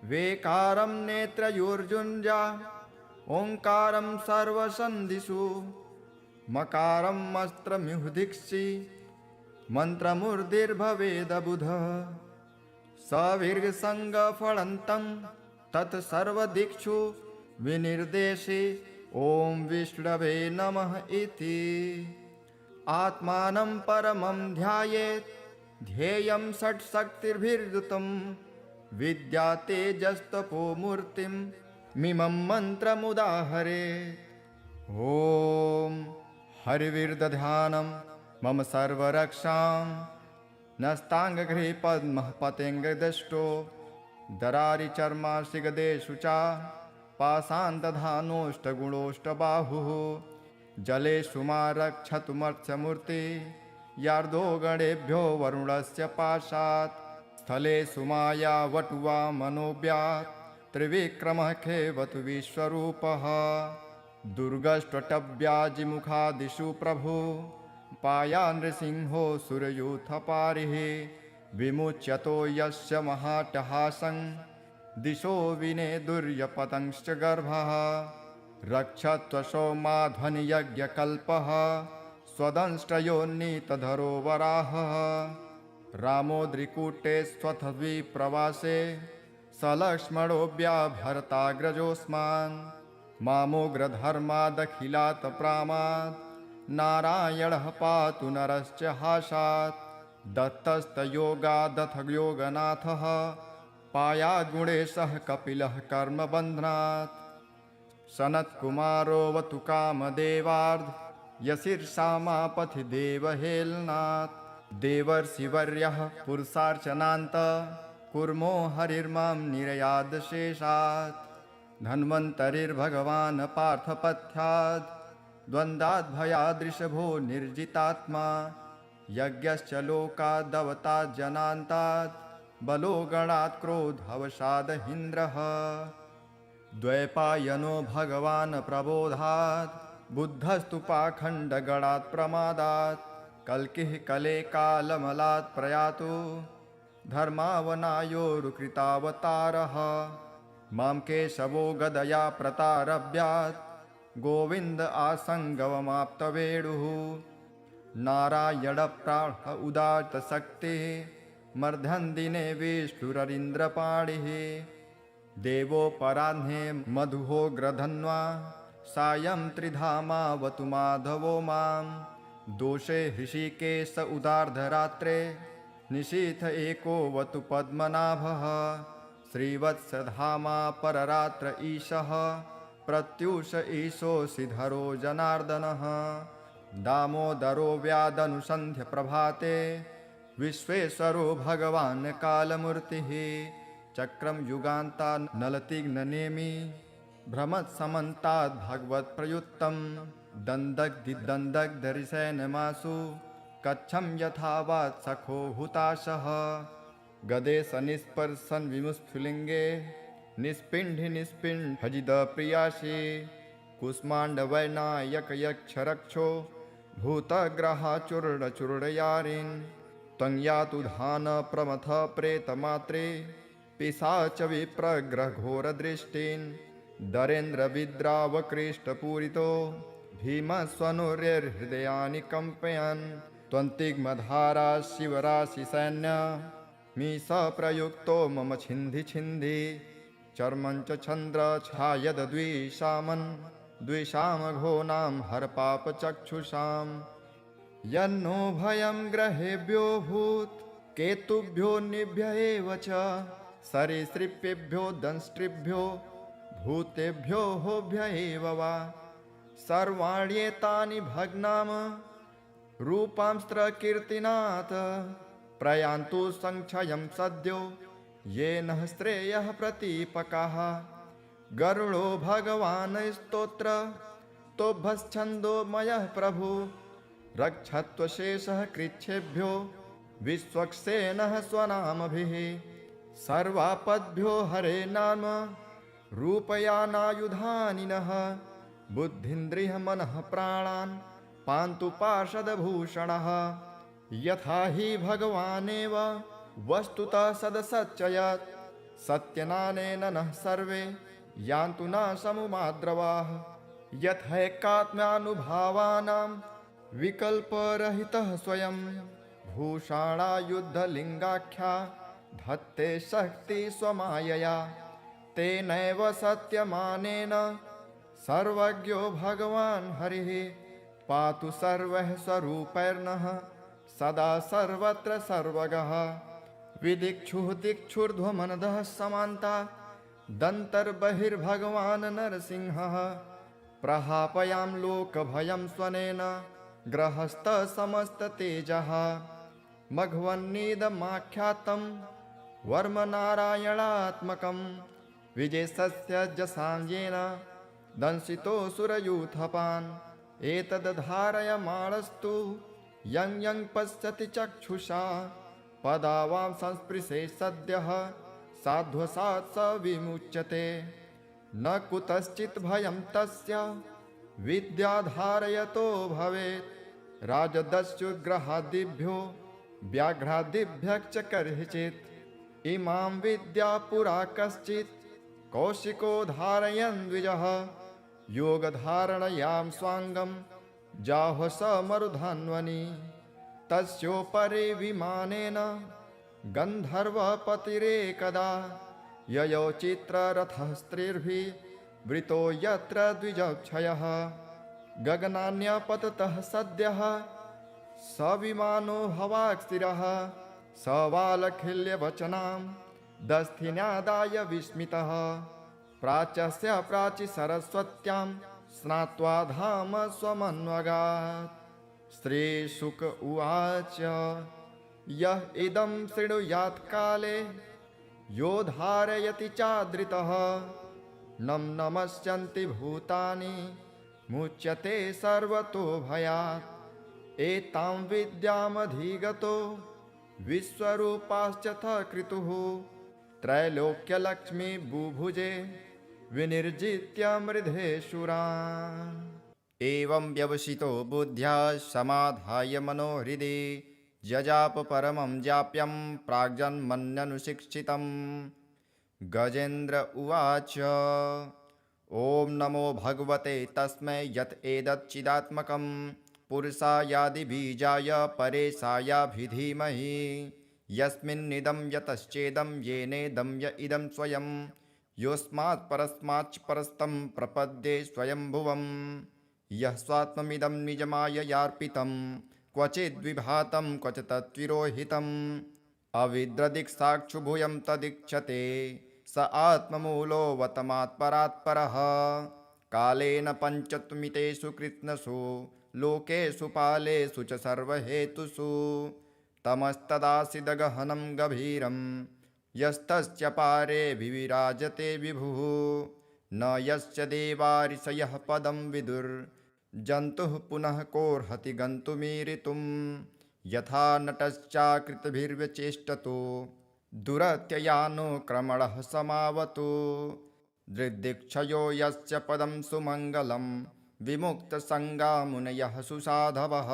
वेकारं नेत्रयोर्जुञ्जा ओङ्कारं सर्वसन्धिषु। मकारम् अस्त्रमिहुदीक्षि मन्त्रमूर्तिर्भवेदबुधः सविर्गसङ्गफलन्तं तत्सर्वदिक्षु विनिर्देशे ॐ विष्णवे नमः इति। आत्मानं परमं ध्यायेत् ध्येयं षट्शक्तिर्भिर्युतं विद्या तेजस्तपो मूर्तिं मिमं मन्त्रमुदाहरेत्। ॐ हरिविर्दध्यानं मम सर्वरक्षां नस्ताङ्गगृहे पद्मः पतेङ्गदष्टो दरारिचर्माशिगदेषु च पाषाणदधानोष्टगुणोष्टबाहुः जलेषु मा रक्षतुमर्त्यमूर्ति यार्दो गणेभ्यो वरुणस्य पाशात् स्थलेषु माया वटुवा मनोव्यात् त्रिविक्रमः खेवतु विश्वरूपः दुर्गष्ट्वटव्याजिमुखादिषु प्रभु पाया नृसिंहो सुरयूथपारिः विमुच्यतो यस्य महाटहासं दिशो विनेदुर्यपतंश्च गर्भः रक्षत्वशो माध्वनियज्ञकल्पः स्वदंष्ट्रयोन्नीतधरो वराहः रामोद्रिकूटे स्वथद्विप्रवासे सलक्ष्मणोऽव्याभरताग्रजोऽस्मान् मामोग्रधर्मादखिलात् प्रामात् नारायणः पातु नरश्च हासात् दत्तस्तयोगादथ योगनाथः पायाद्गुणेशः कपिलः कर्मबन्धनात् सनत्कुमारोऽवतु कामदेवार्ध यशीर्षामापथि देवहेलनात् देवर्षिवर्यः पुरुषार्चनान्त कुर्मो हरिर्मां निरयादशेषात् धन्वन्तरिर्भगवान् पार्थपथ्यात् द्वन्द्वाद्भयादृशभो निर्जितात्मा यज्ञश्च लोकादवतात् जनान्तात् बलो गणात् क्रोधवशादहीन्द्रः द्वैपायनो भगवान् प्रबोधात् बुद्धस्तु पाखण्डगणात् प्रमादात् कल्किः कले कालमलात् प्रयातु धर्मावनायोरुकृतावतारः मां केशवो गदया प्रतारभ्यात् गोविन्द आसङ्गवमाप्तवेणुः नारायणप्राण उदात्तशक्तिः मर्धन्दिने विष्णुररीन्द्रपाणिः देवोपराह्ने मधुहोग्रधन्वा सायं त्रिधामावतु माधवो मां दोषे हृषिकेश उदार्धरात्रे निशीथ एकोऽवतु पद्मनाभः श्रीवत्सधामा पररात्र ईशः प्रत्यूष ईशोऽसिधरो जनार्दनः दामोदरो व्यादनुसन्ध्य प्रभाते विश्वेश्वरो भगवान् कालमूर्तिः चक्रं युगान्ता नलतिग्ननेमि भ्रमत्समन्ताद् भगवत्प्रयुक्तं दन्दग्धिदन्दग्धरिसेनमासु कच्छं यथावात् सखो हुताशः गदे सनिस्पर्शन विमुस्फुलिङ्गे निष्पिण्ढि निष्पिण्ढजिद प्रियासि कुष्माण्डवैनायकयक्षरक्षो भूतग्रहाचूर्णचूर्णयारिन् त्वं यातु धान प्रमथ प्रेतमात्रे पिशाच विप्रग्रहघोरदृष्टिन् दरेन्द्रविद्रावकृष्टपूरितो भीमस्वनुर्हृदयानि कम्पयन् त्वन्तिग्मधारा शिवराशिसैन्य मीश प्रयुक्तो मम छिन्धि छिन्धि चर्मञ्च चन्द्र छायद्विषामन् द्विषामघोनां हरपापचक्षुषां यन्नो भयं ग्रहेभ्यो भूत् केतुभ्यो निभ्य एव च सरीसृपेभ्यो दंष्ट्रिभ्यो भूतेभ्यो होभ्य एव वा सर्वाण्येतानि भग्नाम रूपांस्त्रकीर्तिनात् प्रयान्तु संक्षयं सद्यो येन श्रेयः प्रतीपकाः गरुडो भगवान् स्तोत्र तोभश्छन्दोमयः प्रभु रक्षत्वशेषः कृच्छेभ्यो विश्वक्सेनः स्वनामभिः सर्वापद्भ्यो हरे नाम रूपयानायुधानि नः बुद्धिन्द्रियमनः प्राणान् पान्तु पार्षदभूषणः यथा हि भगवानेव वस्तुतः सदसच्चयत् सत्यनानेन नः सर्वे यान्तु न समुमाद्रवाः यथैकात्म्यानुभावानां विकल्परहितः स्वयं भूषाणायुद्धलिङ्गाख्या धत्ते शक्ति स्वमायया तेनैव सत्यमानेन सर्वज्ञो भगवान् हरिः पातु सर्वः स्वरूपैर्नः सदा सर्वत्र सर्वगः विदिक्षुः दिक्षुर्ध्वमनदः समान्ता दन्तर्बहिर्भगवान् नरसिंहः प्रहापयां लोकभयं स्वनेन ग्रहस्थसमस्ततेजः मघवन्निदमाख्यातं वर्मनारायणात्मकं विजयस्य जसाञ्जेन दंशितो सुरयूथपान् एतद्धारयमाणस्तु यं यं पश्यति चक्षुषा पदावां संस्पृशे सद्यः साध्वसात् स विमुच्यते न कुतश्चित् भयं तस्य विद्याधारयतो भवेत् राजदस्युग्रहादिभ्यो व्याघ्रादिभ्यश्च कर्हिचित् इमां विद्या पुरा कश्चित् कौशिको धारयन् द्विजः योगधारणयां स्वाङ्गं जाह्व स मरुधन्वनि तस्योपरि विमानेन गन्धर्वपतिरेकदा ययौ चित्ररथः स्त्रीर्भिः वृतो यत्र द्विजक्षयः गगनान्यपततः सद्यः स विमानो हवाक्स्थिरः स वालखिल्यवचनां दस्थिन्यादाय विस्मितः प्राच्यस्य प्राचि सरस्वत्यां स्नात्वा धाम स्वमन्वगात् श्रीशुक उवाच यः इदं शृणुयात् काले यो धारयति चादृतः नं नमस्यन्ति भूतानि मुच्यते सर्वतो भयात् एतां विद्यामधिगतो विश्वरूपाश्च कृतुः त्रैलोक्यलक्ष्मी बुभुजे विनिर्जित्य मृधेशुरान् एवं व्यवसितो बुद्ध्या समाधाय मनोहृदि जजाप परमं जाप्यं प्राग्जन्मन्यनुशिक्षितं गजेन्द्र उवाच ॐ नमो भगवते तस्मै यत् एतच्चिदात्मकं पुरुषायादिबीजाय परेशायाभिधीमहि यस्मिन्निदं यतश्चेदं येनेदं य इदं स्वयं योऽस्मात् परस्माच्च परस्तं प्रपद्ये स्वयंभुवं यः स्वात्ममिदं निजमाययार्पितं क्वचिद्विभातं क्वच तत्विरोहितम् अविद्रदिक्साक्षुभूयं तदीक्षते स आत्ममूलोऽवतमात्परात्परः कालेन पञ्चत्वमितेषु कृत्स्नसु लोकेषु पालेषु च सर्वहेतुषु तमस्तदासीदगहनं गभीरं यस्तस्य पारे विविराजते विभुः न यस्य देवारिषयः पदं विदुर्जन्तुः पुनः कोऽर्हति गन्तुमीरितुं यथा नटश्चाकृतभिर्व्यचेष्टतो दुरत्ययानुक्रमणः समावतु दृग्दिक्षयो यस्य पदं सुमङ्गलं विमुक्तसङ्गा मुनयः सुसाधवः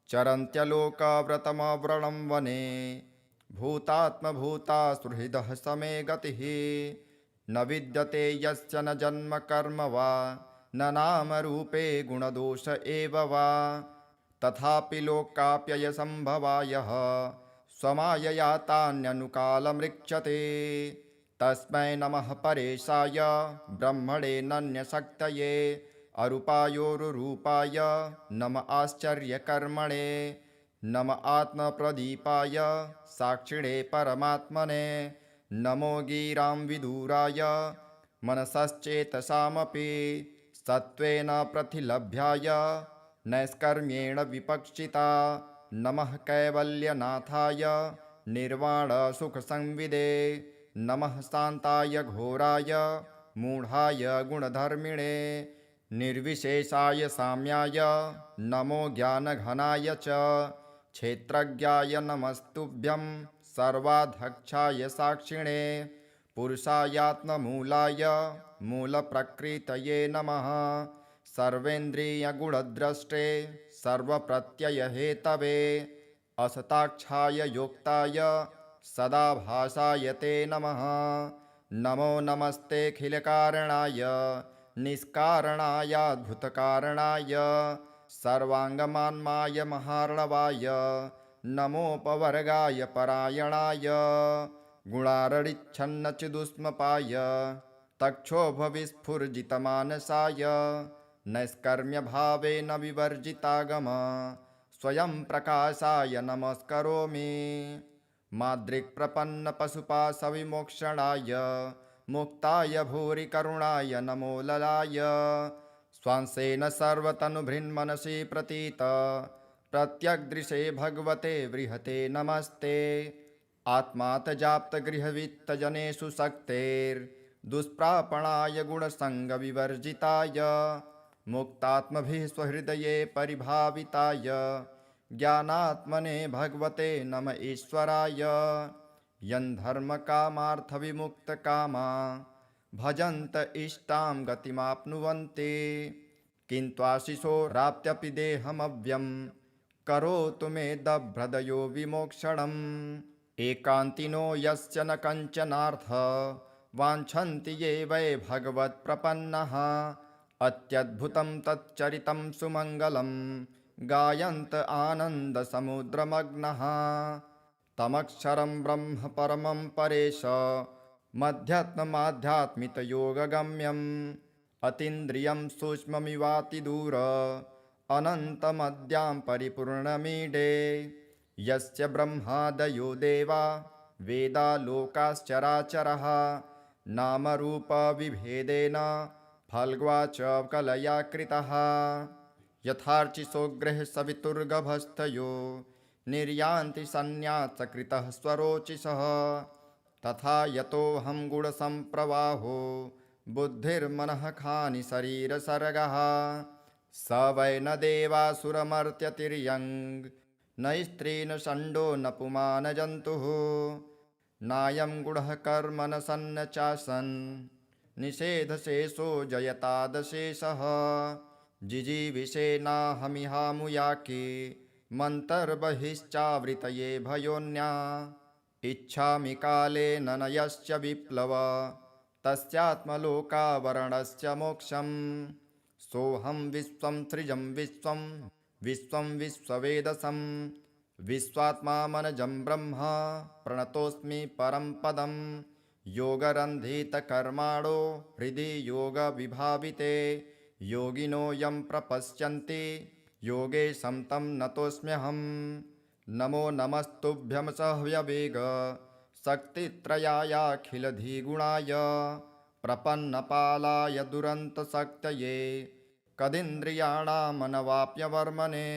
चरन्त्यलोकव्रतमव्रणं वने भूतात्मभूता सुहृदः समे गतिः न विद्यते यस्य न जन्म कर्म वा न नामरूपे गुणदोष एव वा तथापि लोकाप्ययसम्भवायः स्वमायया तान्यनुकालमृक्षते तस्मै नमः परेशाय ब्रह्मणे नन्यशक्तये अरूपायोरुरूपाय नम आश्चर्यकर्मणे नम आत्मप्रदीपाय साक्षिणे परमात्मने नमो गिरां विदुराय मनसश्चेतसामपि सत्त्वेन प्रतिलभ्याय नैष्कर्म्येण विपक्षिता नमः कैवल्यनाथाय निर्वाणसुखसंविदे नमः शान्ताय घोराय मूढाय गुणधर्मिणे निर्विशेषाय साम्याय नमो ज्ञानघनाय च क्षेत्रज्ञाय नमस्तुभ्यं सर्वाध्यक्षाय साक्षिणे पुरुषायात्ममूलाय मूलप्रकृतये नमः सर्वेन्द्रियगुणद्रष्टे सर्वप्रत्ययहेतवे असताक्षाय योक्ताय सदाभासाय ते नमः नमो नमस्तेऽखिलकारणाय निष्कारणायाद्भुतकारणाय सर्वाङ्गमान्माय महार्णवाय नमोपवर्गाय परायणाय गुणारडिच्छन्नचिदुष्मपाय तक्षोभविस्फुर्जितमानसाय नैष्कर्म्यभावेन विवर्जितागम स्वयं प्रकाशाय नमस्करोमि माद्रिक्प्रपन्नपशुपाशविमोक्षणाय मुक्ताय भूरि करुणाय नमो ललाय स्वांसेन सर्वतनुभृन्मनसि प्रतीत प्रत्यग्दृशे भगवते बृहते नमस्ते आत्मातजाप्तगृहवित्तजनेषु शक्तेर्दुष्प्रापणाय गुणसङ्गविवर्जिताय मुक्तात्मभिः स्वहृदये परिभाविताय ज्ञानात्मने भगवते नम ईश्वराय यन्धर्मकामार्थविमुक्तकामा भजन्त इष्टां गतिमाप्नुवन्ति किन्त्वाशिशोराप्त्यपि देहमव्यं करोतु मे दभ्रदयो विमोक्षणम् एकान्तिनो यस्य न कञ्चनार्थ वाञ्छन्ति ये वै भगवत्प्रपन्नः अत्यद्भुतं तच्चरितं सुमङ्गलं गायन्त आनन्दसमुद्रमग्नः तमक्षरं ब्रह्म परमं परेश मध्यात्ममाध्यात्मितयोगगम्यम् अतीन्द्रियं सूक्ष्ममिवातिदूर अनन्तमद्यां परिपूर्णमीडे यस्य ब्रह्मादयो देवा वेदा लोकाश्चराचरः नामरूपविभेदेन फल्ग्वाच कलया कृतः यथार्चिसोग्रः सवितुर्गभस्थयो निर्यान्ति सन्न्यासकृतः स्वरोचिषः तथा यतोऽहं गुणसम्प्रवाहो बुद्धिर्मनः खानि शरीरसर्गः स वै न देवासुरमर्त्यतिर्यङ् न स्त्री न षण्डो न पुमान् जन्तुः नायं गुणः कर्म न सन्न चासन् निषेधशेषो जयतादशेषः जिजीविषेनाहमिहामुयाके मन्तर्बहिश्चावृतये भयोन्या इच्छामि कालेन न यस्य विप्लव तस्यात्मलोकावरणस्य मोक्षम् सोऽहं विश्वं सृजं विश्वं विश्वं विश्ववेदसं विश्वात्मा मनजं ब्रह्म प्रणतोऽस्मि परं पदं योगरन्धितकर्माणो हृदि योगविभाविते योगिनो यं प्रपश्यन्ति योगेशं तं नतोऽस्म्यहं नमो नमस्तुभ्यं सह्यवेग शक्तित्रयायाखिलधिगुणाय प्रपन्नपालाय दुरन्तशक्तये कदिन्द्रियाणामनवाप्यवर्मणे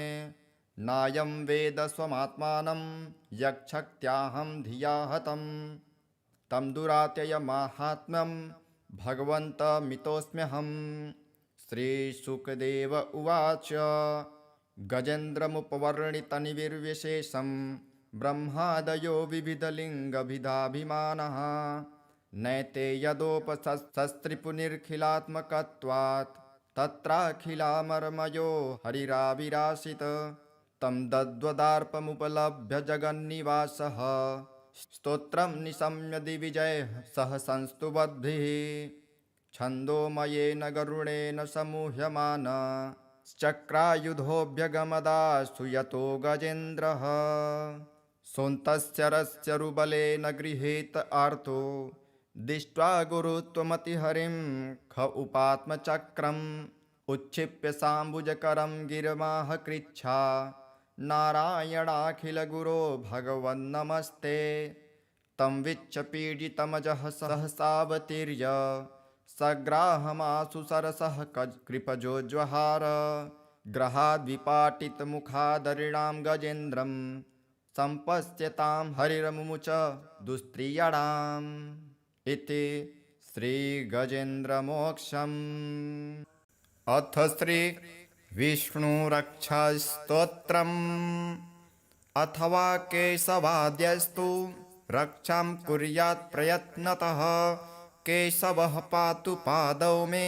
नायं वेद स्वमात्मानं यच्छक्त्याहं धिया हतं तं दुरात्ययमाहात्म्यं भगवन्तमितोऽस्म्यहम् श्रीशुकदेव उवाच गजेन्द्रमुपवर्णितनिर्विशेषं ब्रह्मादयो विविधलिङ्गभिधाभिमानः नैते यदोपशस्त्रिपुनिर्खिलात्मकत्वात् तत्राखिलामर्मयो हरिराविराशित तं दद्वदार्पमुपलभ्य जगन्निवासः स्तोत्रं निशम्य दिविजयः सह संस्तुवद्भिः छन्दोमयेन गरुडेन समूह्यमान चक्रायुधोऽभ्यगमदास्तु यतो गजेन्द्रः सोऽन्तस्य रस्यरुबलेन गृहीत आर्तो दृष्ट्वा गुरुत्वमतिहरिं ख उपात्मचक्रम् उच्छिप्य साम्बुजकरं गिरमाह कृच्छा नारायणाखिलगुरो भगवन्नमस्ते तं विच्छपीडितमजः सहसावतीर्य सग्राहमासु सरसः कृपजोज्वहार ग्रहाद्विपाटितमुखादरिणां गजेन्द्रं सम्पश्यतां हरिरमुमुच दुस्त्रियणाम् इति श्रीगजेन्द्रमोक्षम्। अथ श्री विष्णुरक्षास्तोत्रम्। अथवा केशवाद्यस्तु रक्षां कुर्यात् प्रयत्नतः केशवः पातु पादौ मे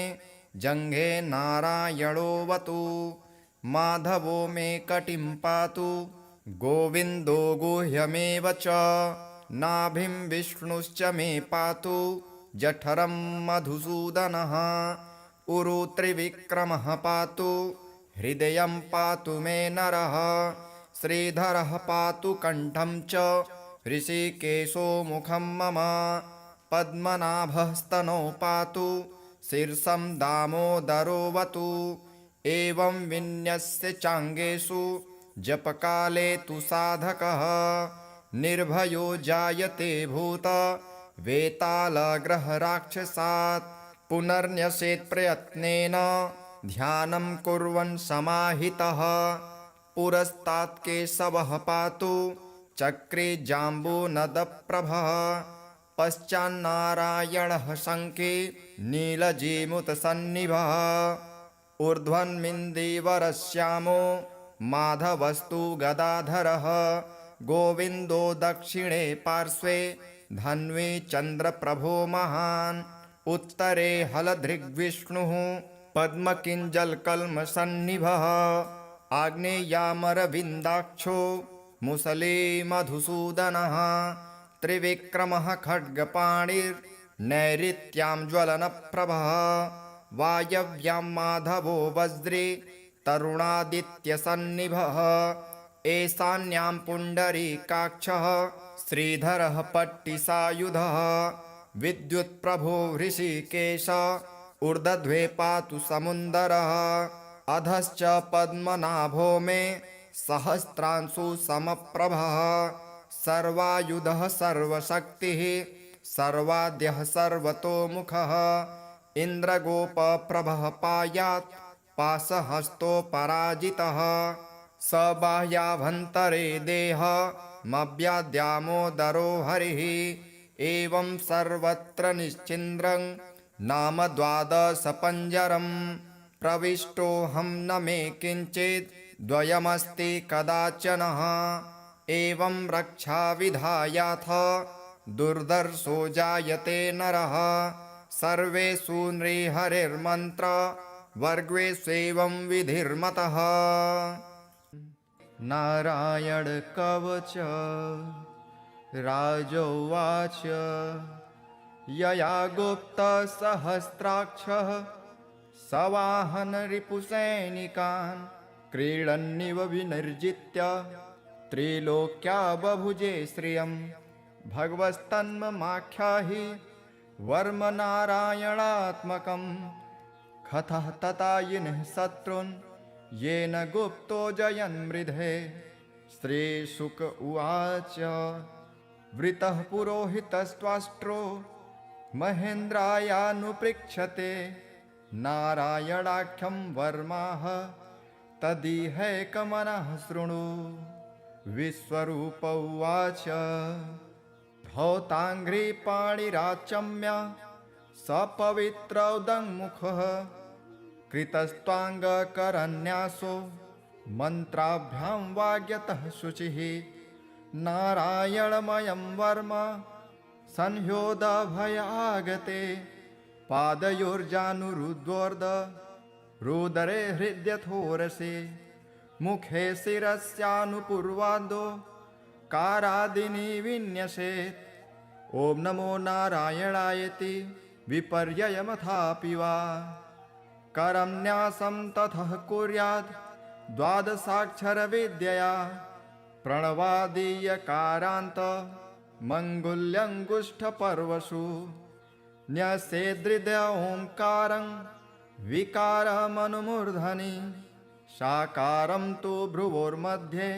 जङ्घे नारायणोऽवतु माधवो मे कटिं पातु गोविन्दो गुह्यमेव च नाभिं विष्णुश्च मे पातु जठरं मधुसूदनः उरु त्रिविक्रमः पातु हृदयं पातु मे नरः श्रीधरः पातु कण्ठं च ऋषिकेशो मुखं मम पद्मनाभस्तनौ पातु शीर्षं दामोदरोऽवतु एवं विन्यस्य चाङ्गेषु जपकाले तु साधकः निर्भयो जायते भूत वेतालग्रहराक्षसात् पुनर्न्यसेत् प्रयत्नेन ध्यानं कुर्वन् समाहितः पुरस्तात् केशवः पातु चक्रे जाम्बूनदप्रभः पश्चान्नारायणः शङ्खे नीलजीमुतसन्निभः ऊर्ध्वन्मिन्दीवरश्यामो माधवस्तु गदाधरः गोविन्दो दक्षिणे पार्श्वे धन्वी चन्द्रप्रभो महान् उत्तरे हलधृग्विष्णुः पद्मकिञ्जलकल्मषन्निभः आग्नेयामरविन्दाक्षो मुसले मधुसूदनः त्रिविक्रमः खड्गपाणिर्नैऋत्यां ज्वलनप्रभः वायव्यां माधवो वज्रे तरुणादित्यसन्निभः ईशान्यां पुण्डरीकाक्षः श्रीधरः पट्टिसायुधः विद्युत्प्रभो हृषीकेश ऊर्ध्वे पातु समुन्दरः अधश्च पद्मनाभो मे सहस्रांशु समप्रभः सर्वायुधः सर्वशक्तिः सर्वाद्यः सर्वतोमुखः इन्द्रगोपप्रभः पायात् पाशहस्तो पराजितः स बाह्याभ्यन्तरे देहमव्याद्यामोदरो हरिः एवं सर्वत्र निश्चिन्द्रं नाम द्वादशपञ्जरं प्रविष्टोऽहं न मे किञ्चित् द्वयमस्ति कदाचनः एवं रक्षाविधायाथ दुर्धर्षो जायते नरः सर्वेषु नृहरिर्मन्त्र वर्गेष्वेवं विधिर्मतः नारायण कवच राजोवाच यया गुप्तसहस्राक्षः सवाहन रिपुसैनिकान् क्रीडन्निव विनिर्जित्य त्रिलोक्या बभुजे श्रियं भगवस्तन्ममाख्याहि वर्म नारायणात्मकं कथः ततायिनः शत्रून् येन गुप्तो जयन्मृधे श्रीशुक उवाच वृतः पुरोहितस्त्वाष्ट्रो महेन्द्रायानुपृच्छते नारायणाख्यं वर्माः तदिहैकमनः शृणु विश्वरूप उवाच भवताङ्घ्रिपाणिराचम्य सपवित्रौदङ्मुखः कृतस्त्वाङ्गकरन्यासो मन्त्राभ्यां वाग्यतः शुचिः नारायणमयं वर्म संह्योदभयागते पादयोर्जानुरुद्वोर्ध रुदरे हृद्यथोरसे मुखे शिरस्यानुपूर्वादो कारादिनी विन्यसेत् ॐ नमो नारायणायति विपर्ययमथापि वा करं न्यासं ततः कुर्याद् द्वादशाक्षरविद्यया प्रणवादीयकारान्त मङ्गुल्यङ्गुष्ठपर्वसु न्यसेदृदय ओङ्कारं विकारमनुमूर्धनि साकारं तु भ्रुवोर्मध्ये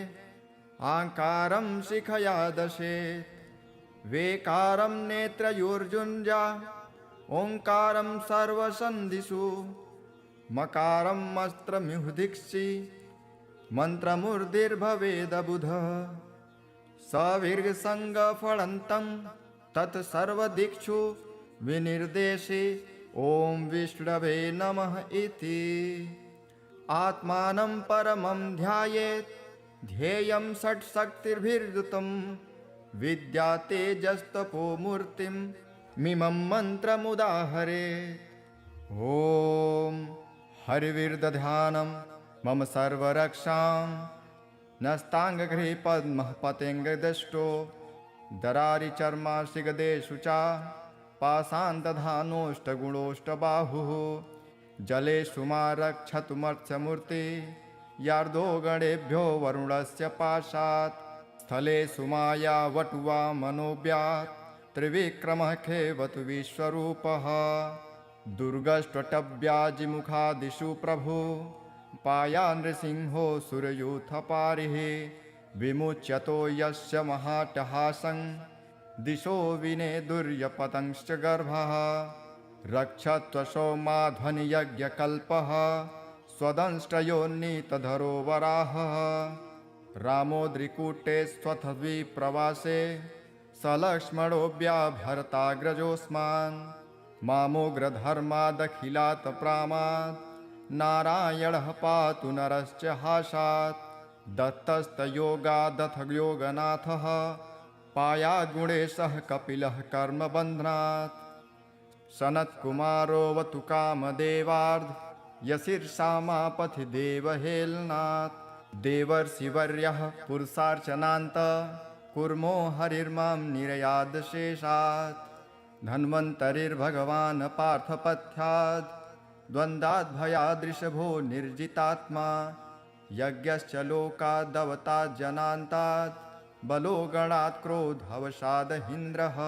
आकारं शिखया दशेत् वेकारं नेत्रयोर्जुञ्जा ओङ्कारं सर्वसन्धिषु मकारं अस्त्रमिहुदिक्षि मन्त्रमूर्धिर्भवेदबुध सविर्गसङ्गफलन्तं तत्सर्वदिक्षु विनिर्देशे ॐ विष्णवे नमः इति आत्मानं परमं ध्यायेत् ध्येयं षट्शक्तिर्भिर्युतं विद्या तेजस्तपो मूर्तिं मिमं मन्त्रमुदाहरेत् ॐ हरिविर्दध्यानं मम सर्वरक्षां नस्ताङ्गगृहे पद्मः पतेङ्गदष्टो दरारिचर्माशिगदेषु च पाषाणदधानोष्टगुणोष्टबाहुः जलेषु मा रक्षतुमर्त्यमूर्ति यार्दो गणेभ्यो वरुणस्य पाशात् स्थलेषु माया वटुवा मनोव्यात् त्रिविक्रमः खेवतु विश्वरूपः दुर्गष्ट्वटव्याजिमुखादिषु प्रभु पाया नृसिंहो सुरयूथपारिः विमुच्यतो यस्य महाटहासं दिशो विनेदुर्यपतंश्च गर्भः रक्षत्वशो माध्वनियज्ञकल्पः स्वदंष्ट्रयोन्नीतधरो वराहः रामोद्रिकूटे स्वथद्विप्रवासे सलक्ष्मणोऽव्याभरताग्रजोऽस्मान् मामोग्रधर्मादखिलात् प्रामात् नारायणः पातु नरश्च हासात् दत्तस्तयोगादथ योगनाथः पायाद्गुणेशः कपिलः कर्मबन्धनात् सनत्कुमारोऽवतु कामदेवार्ध यशीर्षामापथि देवहेलनात् देवर्षिवर्यः पुरुषार्चनान्त कुर्मो हरिर्मां निरयादशेषात् धन्वन्तरिर्भगवान् पार्थपथ्याद् द्वन्द्वाद्भयादृशभो निर्जितात्मा यज्ञश्च लोकादवतात् जनान्तात् बलो गणात् क्रोधवशादहीन्द्रः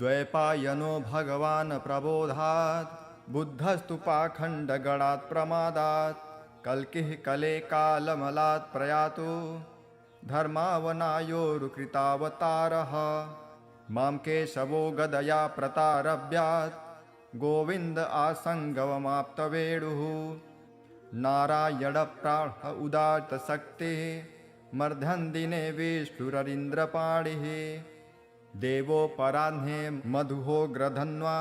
द्वैपायनो भगवान् प्रबोधात् बुद्धस्तु पाखण्डगणात् प्रमादात् कल्किः कले कालमलात् प्रयातु धर्मावनायोरुकृतावतारः मां केशवो गदया प्रतारभ्यात् गोविन्द आसङ्गवमाप्तवेणुः नारायणप्राण उदात्तशक्तिः मर्धन्दिने विष्णुररीन्द्रपाणिः देवोपराह्ने मधुहोग्रधन्वा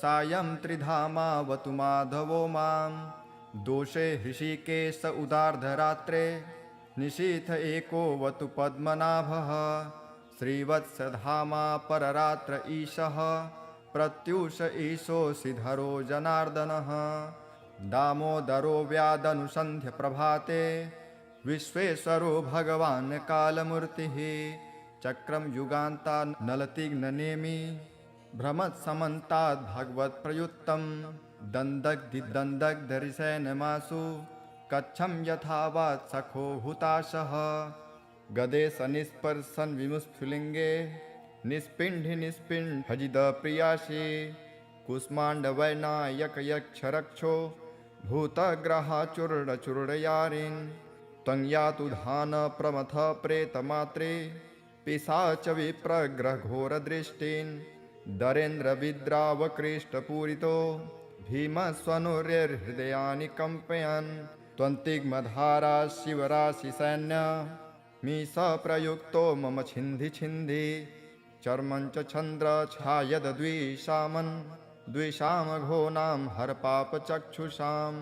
सायं त्रिधामावतु माधवो मां दोषे हृषिकेश उदार्धरात्रे निशीथ एकोऽवतु पद्मनाभः श्रीवत्सधामा पररात्र ईशः प्रत्यूष ईशोऽसिधरो जनार्दनः दामोदरो व्यादनुसन्ध्य प्रभाते विश्वेश्वरो भगवान् कालमूर्तिः चक्रं युगान्ता नलतिग्ननेमि भ्रमत्समन्ताद् भगवत्प्रयुक्तं दन्दग्धिदन्दग्धरिसेनमासु कच्छं यथावात् सखो हुताशः गदे सनिस्पर्शन विमुस्फुलिङ्गे निस्पिण्ढि निस्पिण्ढजिदप्रियासि कुष्माण्डवैनायकयक्षरक्षो भूतग्रहाचूर्णचूर्णयारिन् त्वं यातु धान प्रमथ प्रेतमात्रे पिशाच विप्रग्रहघोरदृष्टिन् दरेन्द्रविद्रावकृष्टपूरितो भीमस्वनुर्हृदयानि कम्पयन् त्वन्तिग्मधारा शिवराशिसैन्य मीश प्रयुक्तो मम छिन्धि छिन्धि चर्मं च छन्द्र छायद्विषामन् द्विषामघोनां हरपापचक्षुषां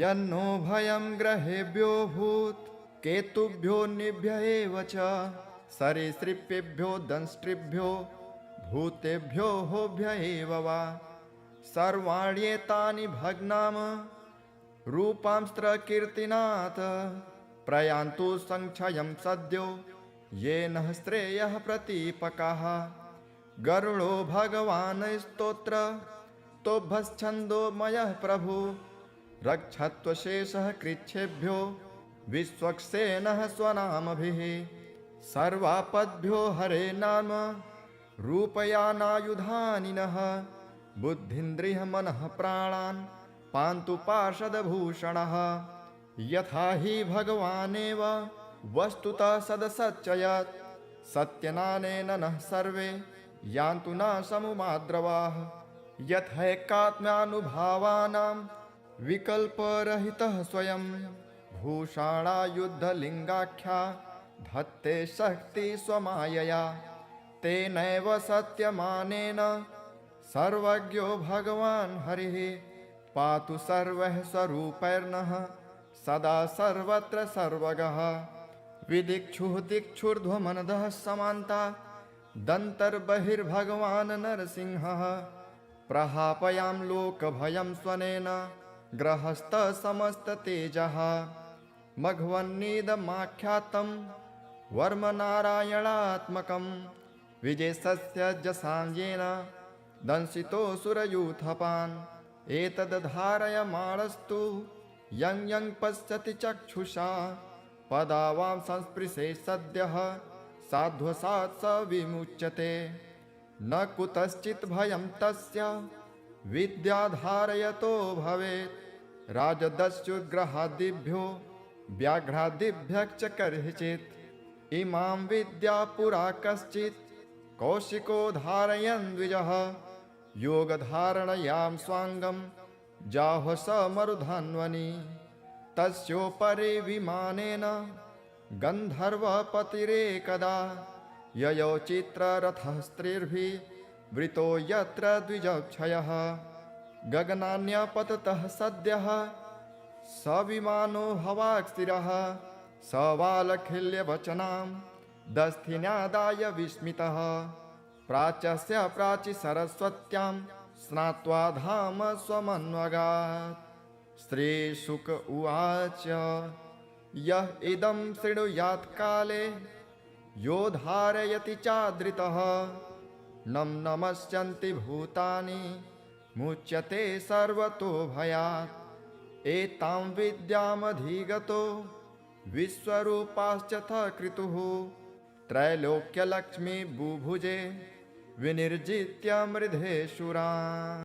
यन्नो भयं ग्रहेभ्यो भूत् केतुभ्यो निभ्य एव च सरीसृपेभ्यो दंष्ट्रिभ्यो भूतेभ्यो होभ्य एव वा सर्वाण्येतानि भग्नाम रूपांस्त्रकीर्तिनाथ प्रयान्तु संक्षयं सद्यो येन श्रेयः प्रतीपकाः गरुडो भगवान् स्तोत्र तोभश्छन्दोमयः प्रभु रक्षत्वशेषः कृच्छेभ्यो विश्वक्सेनः स्वनामभिः सर्वापद्भ्यो हरे नाम रूपयानायुधानिनः बुद्धिन्द्रियः मनः प्राणान् पान्तु पार्षदभूषणः यथा हि भगवानेव वस्तुतः सदसच्चयत् सत्यनानेन नः सर्वे यान्तु न समुमाद्रवाः यथैकात्म्यानुभावानां विकल्परहितः स्वयं भूषाणायुद्धलिङ्गाख्या धत्ते शक्ति स्वमायया तेनैव सत्यमानेन सर्वज्ञो भगवान् हरिः पातु सर्वः स्वरूपैर्नः सदा सर्वत्र सर्वगः विदिक्षुः दिक्षुर्ध्वमनदः समान्ता दन्तर्बहिर्भगवान् नरसिंहः प्रहापयां लोकभयं स्वनेन ग्रहस्थसमस्ततेजः मघवन्नीदमाख्यातं वर्मनारायणात्मकं विजयस्य जसाञ्जेन दंशितो सुरयूथपान् एतद्धारयमाणस्तु यं यं पश्यति चक्षुषा पदावां संस्पृशे सद्यः साध्वसात् स विमुच्यते। न कुतश्चित् भयं तस्य विद्याधारयतो भवेत्। राजदस्युग्रहादिभ्यो व्याघ्रादिभ्यश्च कर्हिचित् इमां विद्या पुरा कश्चित् कौशिको धारयन् द्विजः। योगधारणयां स्वाङ्गं जाह्व स मरुधन्वनि तस्योपरि विमानेन गन्धर्वपतिरेकदा ययौ चित्ररथः स्त्रीर्भिः वृतो यत्र द्विजक्षयः। गगनान्यपततः सद्यः स विमानो भवाक् स्थिरः स बालखिल्यवचनां दस्थिन्यादाय विस्मितः। प्राच्यस्य प्राचि सरस्वत्यां स्नात्वा धाम स्वमन्वगात्। श्रीशुक उवाच यः इदं शृणुयात् काले यो धारयति चादृतः नं नमस्यन्ति भूतानि मुच्यते सर्वतो भयात्। एतां विद्यामधिगतो विश्वरूपाश्च क्रतुः त्रैलोक्यलक्ष्मी बुभुजे विनिर्जित्य मृधेशुरान्।